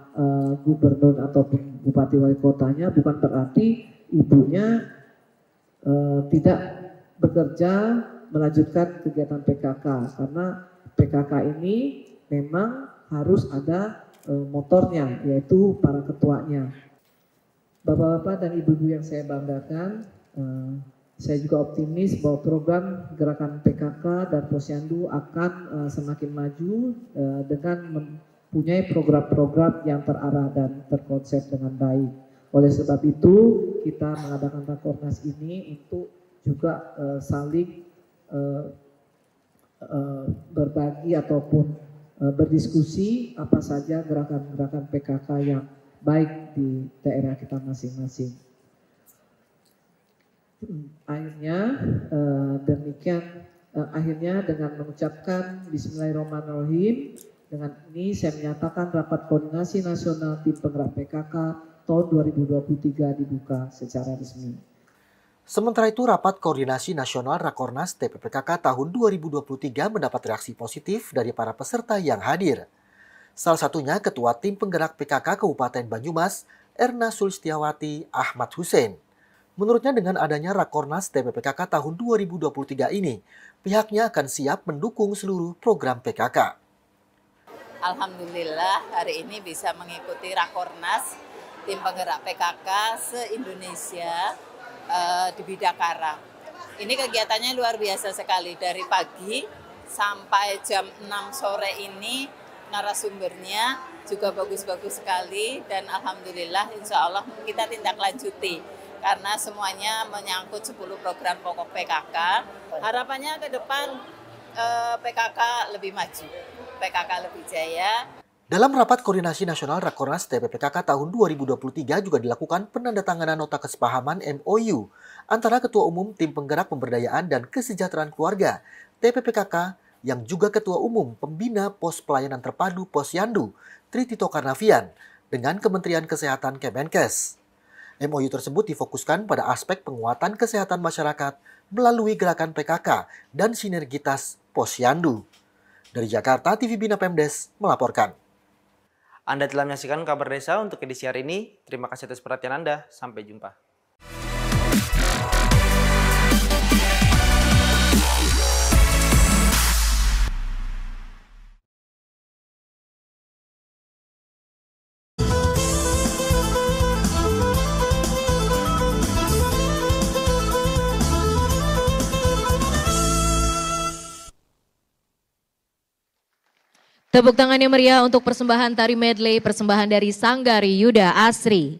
Speaker 19: gubernur ataupun bupati wali kotanya bukan berarti ibunya tidak bekerja melanjutkan kegiatan PKK, karena PKK ini memang harus ada motornya, yaitu para ketuanya. Bapak-bapak dan ibu-ibu yang saya banggakan, saya juga optimis bahwa program gerakan PKK dan Posyandu akan semakin maju dengan mempunyai program-program yang terarah dan terkonsep dengan baik. Oleh sebab itu, kita mengadakan Rakornas ini untuk juga saling berbagi ataupun berdiskusi apa saja gerakan-gerakan PKK yang baik di daerah kita masing-masing. Akhirnya dengan mengucapkan Bismillahirrahmanirrahim, dengan ini saya menyatakan rapat koordinasi nasional tim penggerak PKK tahun 2023 dibuka secara resmi.
Speaker 9: Sementara itu, rapat koordinasi nasional Rakornas TPPKK tahun 2023 mendapat reaksi positif dari para peserta yang hadir. Salah satunya Ketua Tim Penggerak PKK Kabupaten Banyumas, Erna Sulistiawati Ahmad Hussein. Menurutnya dengan adanya Rakornas TPPKK tahun 2023 ini, pihaknya akan siap mendukung seluruh program PKK.
Speaker 20: Alhamdulillah hari ini bisa mengikuti Rakornas Tim Penggerak PKK se-Indonesia di Bidakara. Ini kegiatannya luar biasa sekali, dari pagi sampai jam 6 sore ini narasumbernya juga bagus-bagus sekali, dan alhamdulillah insya Allah kita tindak lanjuti karena semuanya menyangkut 10 program pokok PKK. Harapannya ke depan PKK lebih maju, PKK lebih jaya.
Speaker 9: Dalam rapat koordinasi nasional Rakornas TPPKK tahun 2023 juga dilakukan penandatanganan nota kesepahaman MOU antara Ketua Umum Tim Penggerak Pemberdayaan dan Kesejahteraan Keluarga TPPKK yang juga Ketua Umum Pembina Pos Pelayanan Terpadu Posyandu Tri Tito Karnavian dengan Kementerian Kesehatan Kemenkes. MOU tersebut difokuskan pada aspek penguatan kesehatan masyarakat melalui gerakan PKK dan sinergitas Posyandu. Dari Jakarta, TV Bina Pemdes melaporkan.
Speaker 8: Anda telah menyaksikan kabar desa untuk edisi hari ini. Terima kasih atas perhatian Anda. Sampai jumpa.
Speaker 21: Tepuk tangan yang meriah untuk persembahan tari medley, persembahan dari Sanggari Yuda Asri.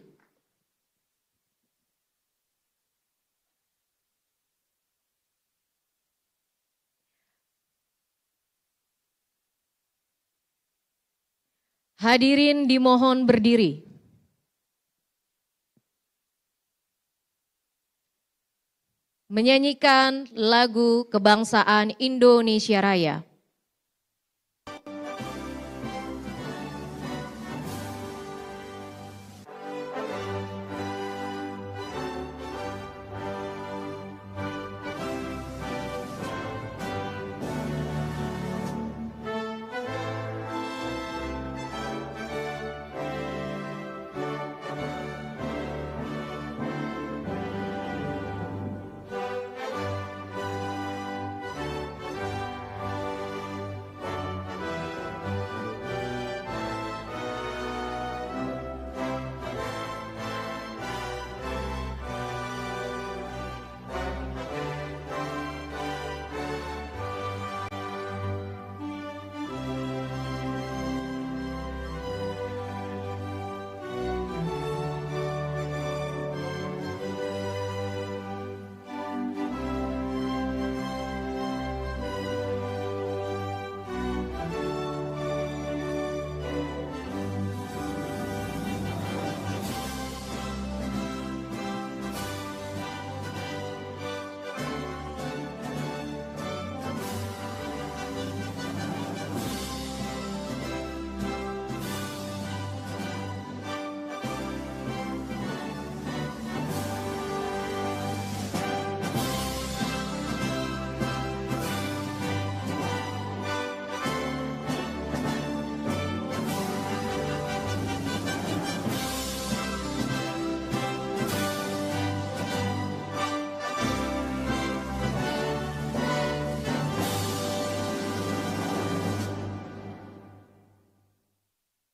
Speaker 21: Hadirin dimohon berdiri. Menyanyikan lagu kebangsaan Indonesia Raya.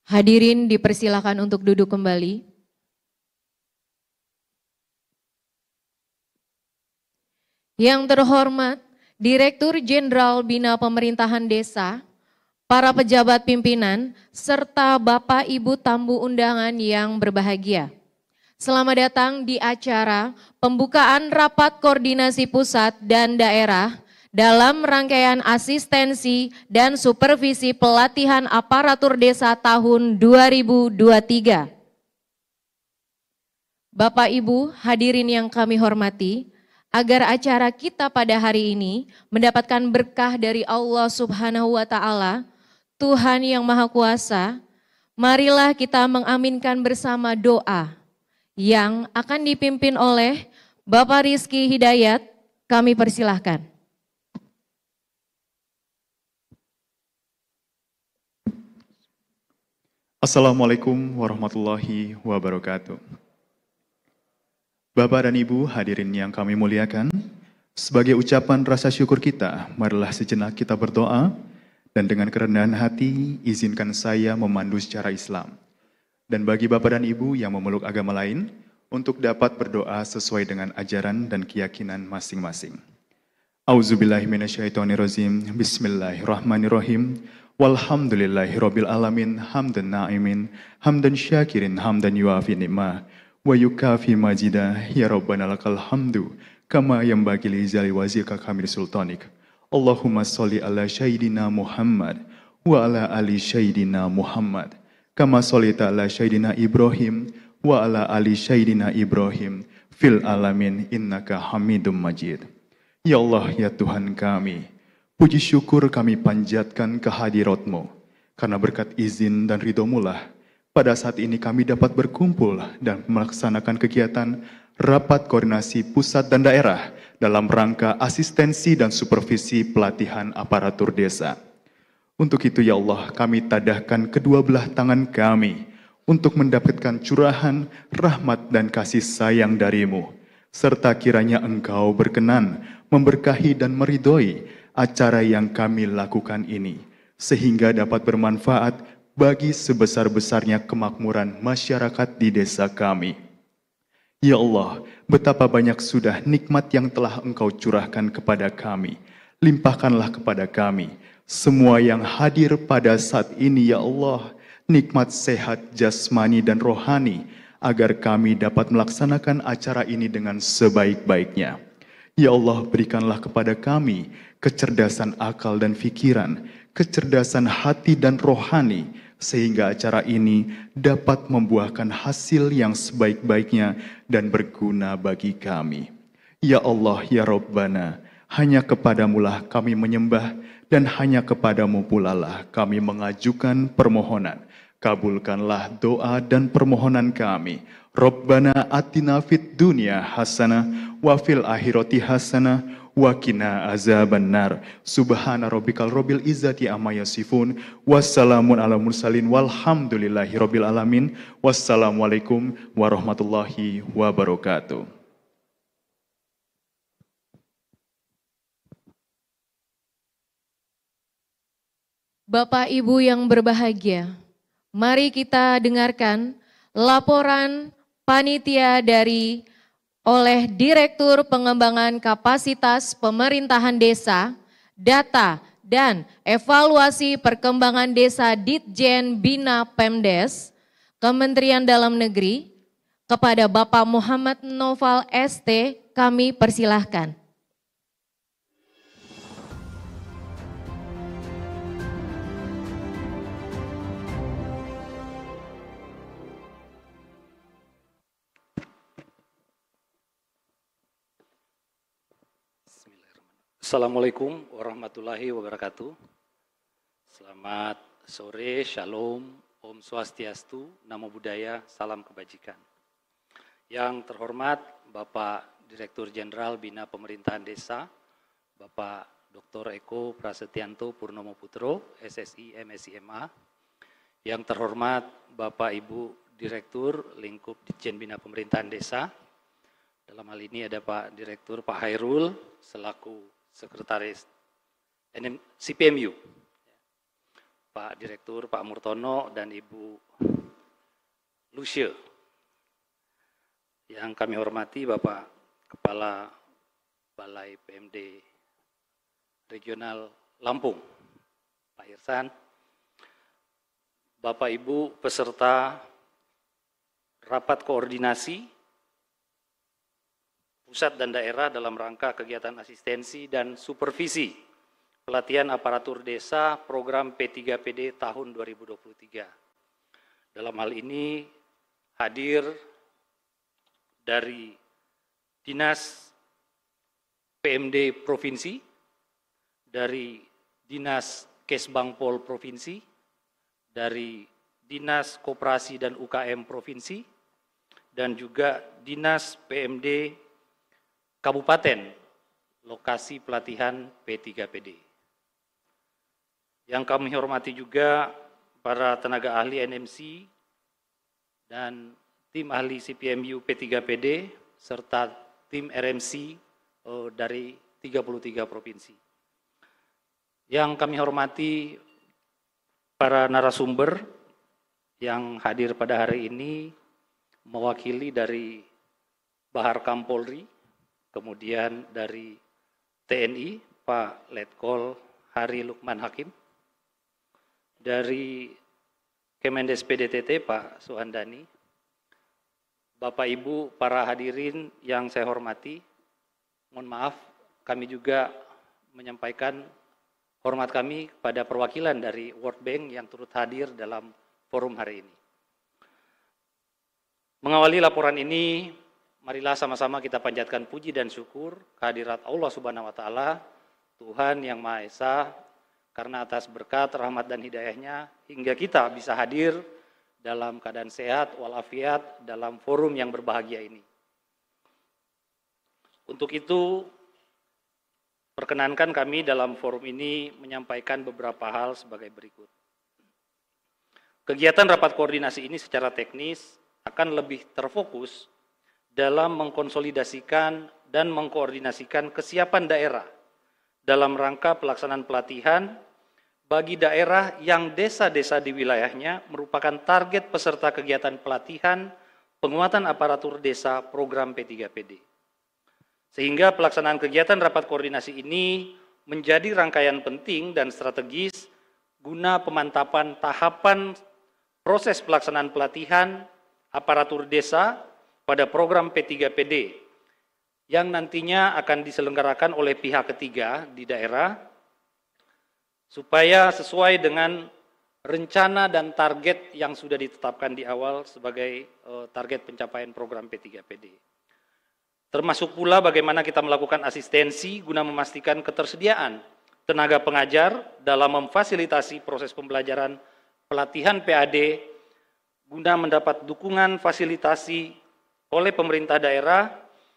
Speaker 21: Hadirin dipersilakan untuk duduk kembali. Yang terhormat Direktur Jenderal Bina Pemerintahan Desa, para pejabat pimpinan, serta Bapak Ibu tamu undangan yang berbahagia. Selamat datang di acara pembukaan Rapat Koordinasi Pusat dan Daerah dalam rangkaian asistensi dan supervisi pelatihan aparatur desa tahun 2023. Bapak Ibu hadirin yang kami hormati, agar acara kita pada hari ini mendapatkan berkah dari Allah Subhanahu wa Ta'ala, Tuhan yang Maha Kuasa. Marilah kita mengaminkan bersama doa yang akan dipimpin oleh Bapak Rizky Hidayat. Kami persilahkan.
Speaker 5: Assalamualaikum warahmatullahi wabarakatuh. Bapak dan Ibu hadirin yang kami muliakan, sebagai ucapan rasa syukur kita, marilah sejenak kita berdoa, dan dengan kerendahan hati, izinkan saya memandu secara Islam. Dan bagi Bapak dan Ibu yang memeluk agama lain, untuk dapat berdoa sesuai dengan ajaran dan keyakinan masing-masing. Auzubillahiminasyaitonirrajim, bismillahirrahmanirrahim, walhamdulillahirabbil alamin, hamdan na'imin, hamdan syakirin, hamdan yuafi ni'mah, wa yukafi majidah, ya Rabbana lakal hamdu, kama yanbaghi li jalali wajhika kamil sultanik. Allahumma sholli ala sayyidina Muhammad wa ala ali sayyidina Muhammad kama sholita ala sayyidina Ibrahim wa ala ali sayyidina Ibrahim fil alamin innaka Hamidum Majid. Ya Allah, ya Tuhan kami, puji syukur kami panjatkan kehadirat-Mu, karena berkat izin dan ridho-Mu lah pada saat ini kami dapat berkumpul dan melaksanakan kegiatan rapat koordinasi pusat dan daerah dalam rangka asistensi dan supervisi pelatihan aparatur desa. Untuk itu ya Allah, kami tadahkan kedua belah tangan kami untuk mendapatkan curahan, rahmat dan kasih sayang dari-Mu, serta kiranya Engkau berkenan memberkahi dan meridhoi acara yang kami lakukan ini, sehingga dapat bermanfaat bagi sebesar-besarnya kemakmuran masyarakat di desa kami. Ya Allah, betapa banyak sudah nikmat yang telah Engkau curahkan kepada kami. Limpahkanlah kepada kami semua yang hadir pada saat ini, ya Allah, nikmat sehat jasmani dan rohani, agar kami dapat melaksanakan acara ini dengan sebaik-baiknya. Ya Allah, berikanlah kepada kami kecerdasan akal dan pikiran, kecerdasan hati dan rohani, sehingga acara ini dapat membuahkan hasil yang sebaik-baiknya dan berguna bagi kami. Ya Allah, ya Rabbana, hanya kepadamu-lah kami menyembah, dan hanya kepadamu pula lah kami mengajukan permohonan. Kabulkanlah doa dan permohonan kami. Rabbana atina fid dunya hasanah wa fil akhirati hasanah wa qina azabannar. Subhana rabbikal rabbil izzati amma yasifun. Wassalamun ala mursalin walhamdulillahi rabbil alamin. Wassalamualaikum warahmatullahi wabarakatuh.
Speaker 21: Bapak Ibu yang berbahagia, mari kita dengarkan laporan panitia oleh Direktur Pengembangan Kapasitas Pemerintahan Desa, Data dan Evaluasi Perkembangan Desa Ditjen Bina Pemdes, Kementerian Dalam Negeri, kepada Bapak Muhammad Noval ST, kami persilahkan.
Speaker 6: Assalamualaikum warahmatullahi wabarakatuh. Selamat sore, shalom, Om Swastiastu, Namo Buddhaya, salam kebajikan. Yang terhormat Bapak Direktur Jenderal Bina Pemerintahan Desa, Bapak Dr. Eko Prasetyanto Purnomo Putro, SSI MSI-MA. Yang terhormat Bapak Ibu Direktur Lingkup Ditjen Bina Pemerintahan Desa. Dalam hal ini ada Pak Direktur Pak Hairul selaku Sekretaris CPMU, Pak Direktur Pak Murtono dan Ibu Lucia. Yang kami hormati Bapak Kepala Balai PMD Regional Lampung, Pak Irsan, Bapak Ibu peserta rapat koordinasi pusat dan daerah dalam rangka kegiatan asistensi dan supervisi pelatihan aparatur desa program P3PD tahun 2023. Dalam hal ini hadir dari Dinas PMD Provinsi, dari Dinas Kesbangpol Provinsi, dari Dinas Koperasi dan UKM Provinsi, dan juga Dinas PMD Kabupaten, lokasi pelatihan P3PD. Yang kami hormati juga para tenaga ahli NMC dan tim ahli CPMU P3PD, serta tim RMC dari 33 provinsi. Yang kami hormati para narasumber yang hadir pada hari ini, mewakili dari Bahar Kampolri, kemudian dari TNI, Pak Letkol Hari Lukman Hakim, dari Kemendes PDTT, Pak Suhandani, Bapak Ibu para hadirin yang saya hormati, mohon maaf, kami juga menyampaikan hormat kami kepada perwakilan dari World Bank yang turut hadir dalam forum hari ini. Mengawali laporan ini, marilah sama-sama kita panjatkan puji dan syukur kehadirat Allah Subhanahu wa Ta'ala, Tuhan yang Maha Esa, karena atas berkat, rahmat dan hidayahnya hingga kita bisa hadir dalam keadaan sehat walafiat dalam forum yang berbahagia ini. Untuk itu, perkenankan kami dalam forum ini menyampaikan beberapa hal sebagai berikut. Kegiatan rapat koordinasi ini secara teknis akan lebih terfokus dalam mengkonsolidasikan dan mengkoordinasikan kesiapan daerah dalam rangka pelaksanaan pelatihan bagi daerah yang desa-desa di wilayahnya merupakan target peserta kegiatan pelatihan penguatan aparatur desa program P3PD. Sehingga pelaksanaan kegiatan rapat koordinasi ini menjadi rangkaian penting dan strategis guna pemantapan tahapan proses pelaksanaan pelatihan aparatur desa pada program P3PD yang nantinya akan diselenggarakan oleh pihak ketiga di daerah, supaya sesuai dengan rencana dan target yang sudah ditetapkan di awal sebagai target pencapaian program P3PD. Termasuk pula bagaimana kita melakukan asistensi guna memastikan ketersediaan tenaga pengajar dalam memfasilitasi proses pembelajaran pelatihan PAD guna mendapat dukungan fasilitasi oleh pemerintah daerah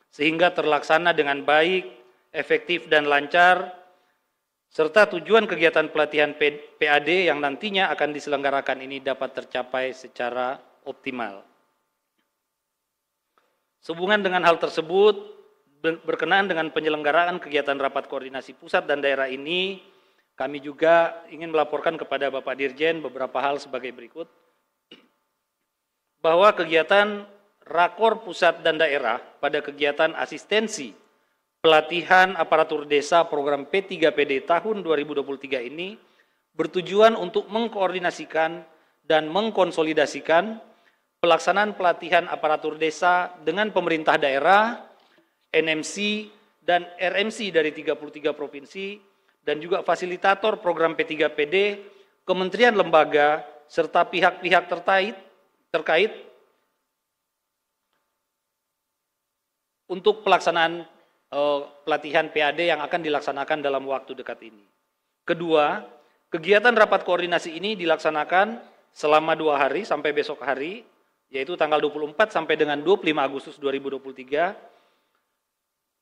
Speaker 6: sehingga terlaksana dengan baik, efektif dan lancar, serta tujuan kegiatan pelatihan PAD yang nantinya akan diselenggarakan ini dapat tercapai secara optimal. Sehubungan dengan hal tersebut, berkenaan dengan penyelenggaraan kegiatan rapat koordinasi pusat dan daerah ini, kami juga ingin melaporkan kepada Bapak Dirjen beberapa hal sebagai berikut. Bahwa kegiatan rakor pusat dan daerah pada kegiatan asistensi pelatihan aparatur desa program P3PD tahun 2023 ini bertujuan untuk mengkoordinasikan dan mengkonsolidasikan pelaksanaan pelatihan aparatur desa dengan pemerintah daerah, NMC, dan RMC dari 33 provinsi, dan juga fasilitator program P3PD, kementerian lembaga, serta pihak-pihak terkait untuk pelaksanaan pelatihan PAD yang akan dilaksanakan dalam waktu dekat ini. Kedua, kegiatan rapat koordinasi ini dilaksanakan selama 2 hari sampai besok hari, yaitu tanggal 24 sampai dengan 25 Agustus 2023,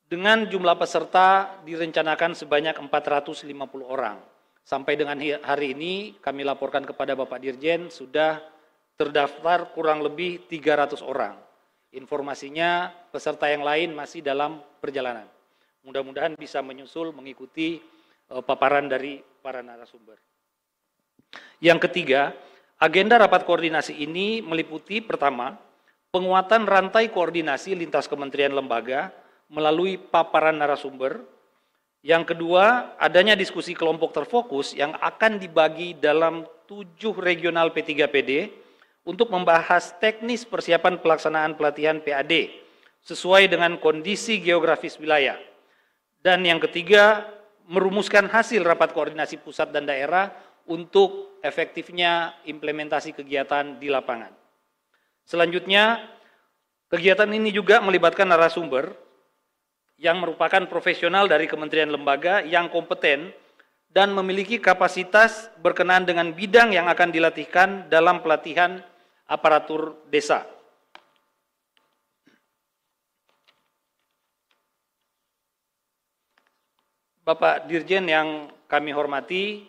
Speaker 6: dengan jumlah peserta direncanakan sebanyak 450 orang. Sampai dengan hari ini kami laporkan kepada Bapak Dirjen sudah terdaftar kurang lebih 300 orang. Informasinya peserta yang lain masih dalam perjalanan. Mudah-mudahan bisa menyusul mengikuti paparan dari para narasumber. Yang ketiga, agenda rapat koordinasi ini meliputi pertama, penguatan rantai koordinasi lintas kementerian lembaga melalui paparan narasumber. Yang kedua, adanya diskusi kelompok terfokus yang akan dibagi dalam 7 regional P3PD untuk membahas teknis persiapan pelaksanaan pelatihan PAD sesuai dengan kondisi geografis wilayah. Dan yang ketiga, merumuskan hasil rapat koordinasi pusat dan daerah untuk efektifnya implementasi kegiatan di lapangan. Selanjutnya, kegiatan ini juga melibatkan narasumber yang merupakan profesional dari kementerian lembaga yang kompeten dan memiliki kapasitas berkenaan dengan bidang yang akan dilatihkan dalam pelatihan aparatur desa. Bapak Dirjen yang kami hormati,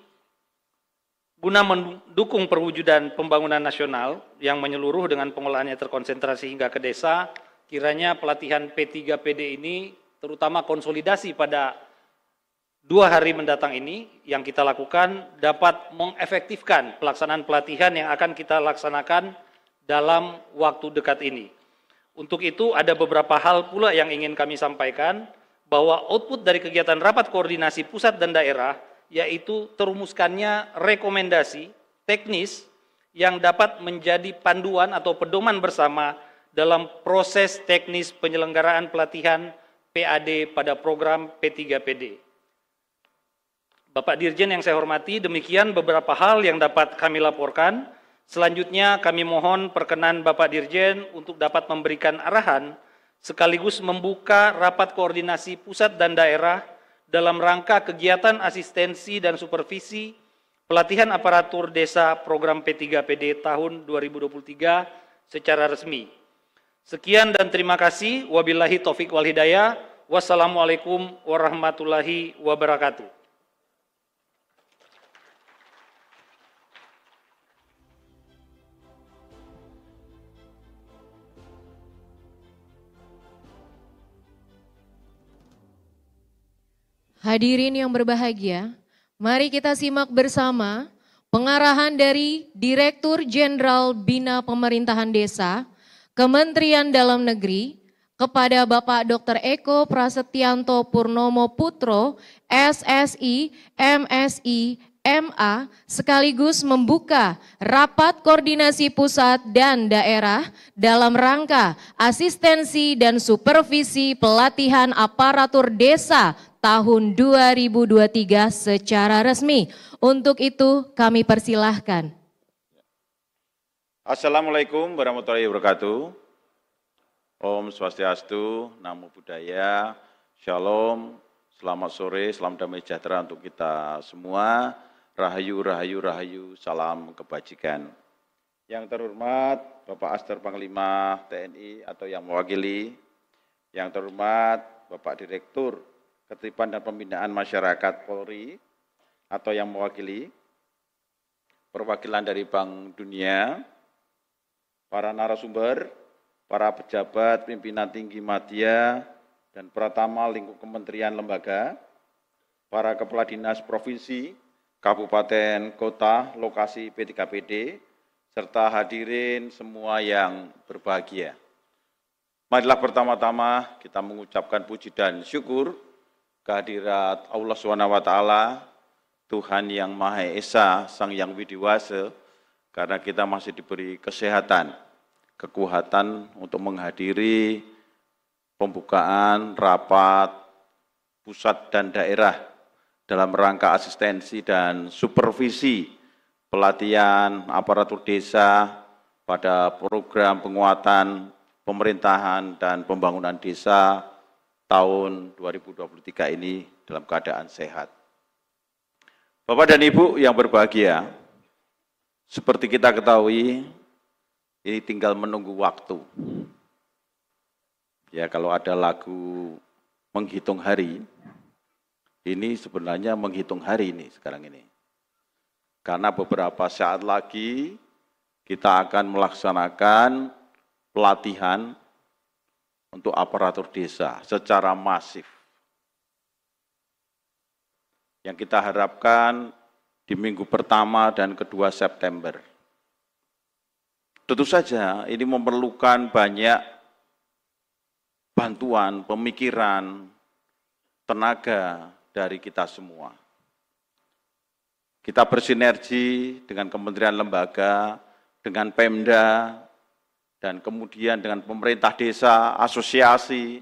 Speaker 6: guna mendukung perwujudan pembangunan nasional yang menyeluruh dengan pengolahannya terkonsentrasi hingga ke desa, kiranya pelatihan P3PD ini terutama konsolidasi pada 2 hari mendatang ini yang kita lakukan dapat mengefektifkan pelaksanaan pelatihan yang akan kita laksanakan dalam waktu dekat ini. Untuk itu ada beberapa hal pula yang ingin kami sampaikan, bahwa output dari kegiatan rapat koordinasi pusat dan daerah yaitu terumuskannya rekomendasi teknis yang dapat menjadi panduan atau pedoman bersama dalam proses teknis penyelenggaraan pelatihan PAD pada program P3PD. Bapak Dirjen yang saya hormati, demikian beberapa hal yang dapat kami laporkan. Selanjutnya kami mohon perkenan Bapak Dirjen untuk dapat memberikan arahan sekaligus membuka rapat koordinasi pusat dan daerah dalam rangka kegiatan asistensi dan supervisi pelatihan aparatur desa program P3PD tahun 2023 secara resmi. Sekian dan terima kasih. Wabillahi taufik wal hidayah. Wassalamualaikum warahmatullahi wabarakatuh.
Speaker 21: Hadirin yang berbahagia, mari kita simak bersama pengarahan dari Direktur Jenderal Bina Pemerintahan Desa, Kementerian Dalam Negeri, kepada Bapak Dr. Eko Prasetyanto Purnomo Putro, SSI, MSI, MA, sekaligus membuka rapat koordinasi pusat dan daerah dalam rangka asistensi dan supervisi pelatihan aparatur desa tahun 2023 secara resmi. Untuk itu kami persilahkan.
Speaker 4: Assalamualaikum warahmatullahi wabarakatuh. Om Swastiastu, Namo Buddhaya, Shalom, selamat sore, salam damai sejahtera untuk kita semua. Rahayu, rahayu, rahayu, salam kebajikan. Yang terhormat Bapak Aster Panglima TNI atau yang mewakili, yang terhormat Bapak Direktur Ketertiban dan Pembinaan Masyarakat Polri atau yang mewakili, perwakilan dari Bank Dunia, para narasumber, para pejabat pimpinan tinggi media dan pratama lingkup kementerian lembaga, para kepala dinas provinsi, kabupaten, kota, lokasi P3PD, serta hadirin semua yang berbahagia. Marilah pertama-tama kita mengucapkan puji dan syukur kehadirat Allah SWT, Tuhan yang Maha Esa, Sang Yang Widiwasa, karena kita masih diberi kesehatan, kekuatan untuk menghadiri pembukaan rapat pusat dan daerah dalam rangka asistensi dan supervisi pelatihan aparatur desa pada program penguatan pemerintahan dan pembangunan desa tahun 2023 ini dalam keadaan sehat. Bapak dan Ibu yang berbahagia, seperti kita ketahui, ini tinggal menunggu waktu. Ya, kalau ada lagu menghitung hari, ini sebenarnya menghitung hari ini sekarang ini. Karena beberapa saat lagi kita akan melaksanakan pelatihan untuk aparatur desa secara masif. Yang kita harapkan di minggu pertama dan kedua September. Tentu saja ini memerlukan banyak bantuan, pemikiran, tenaga dari kita semua. Kita bersinergi dengan kementerian lembaga, dengan Pemda, dan kemudian dengan pemerintah desa, asosiasi,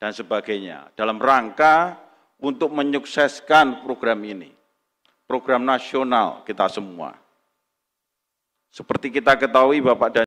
Speaker 4: dan sebagainya. Dalam rangka untuk menyukseskan program ini. Program nasional kita semua. Seperti kita ketahui Bapak dan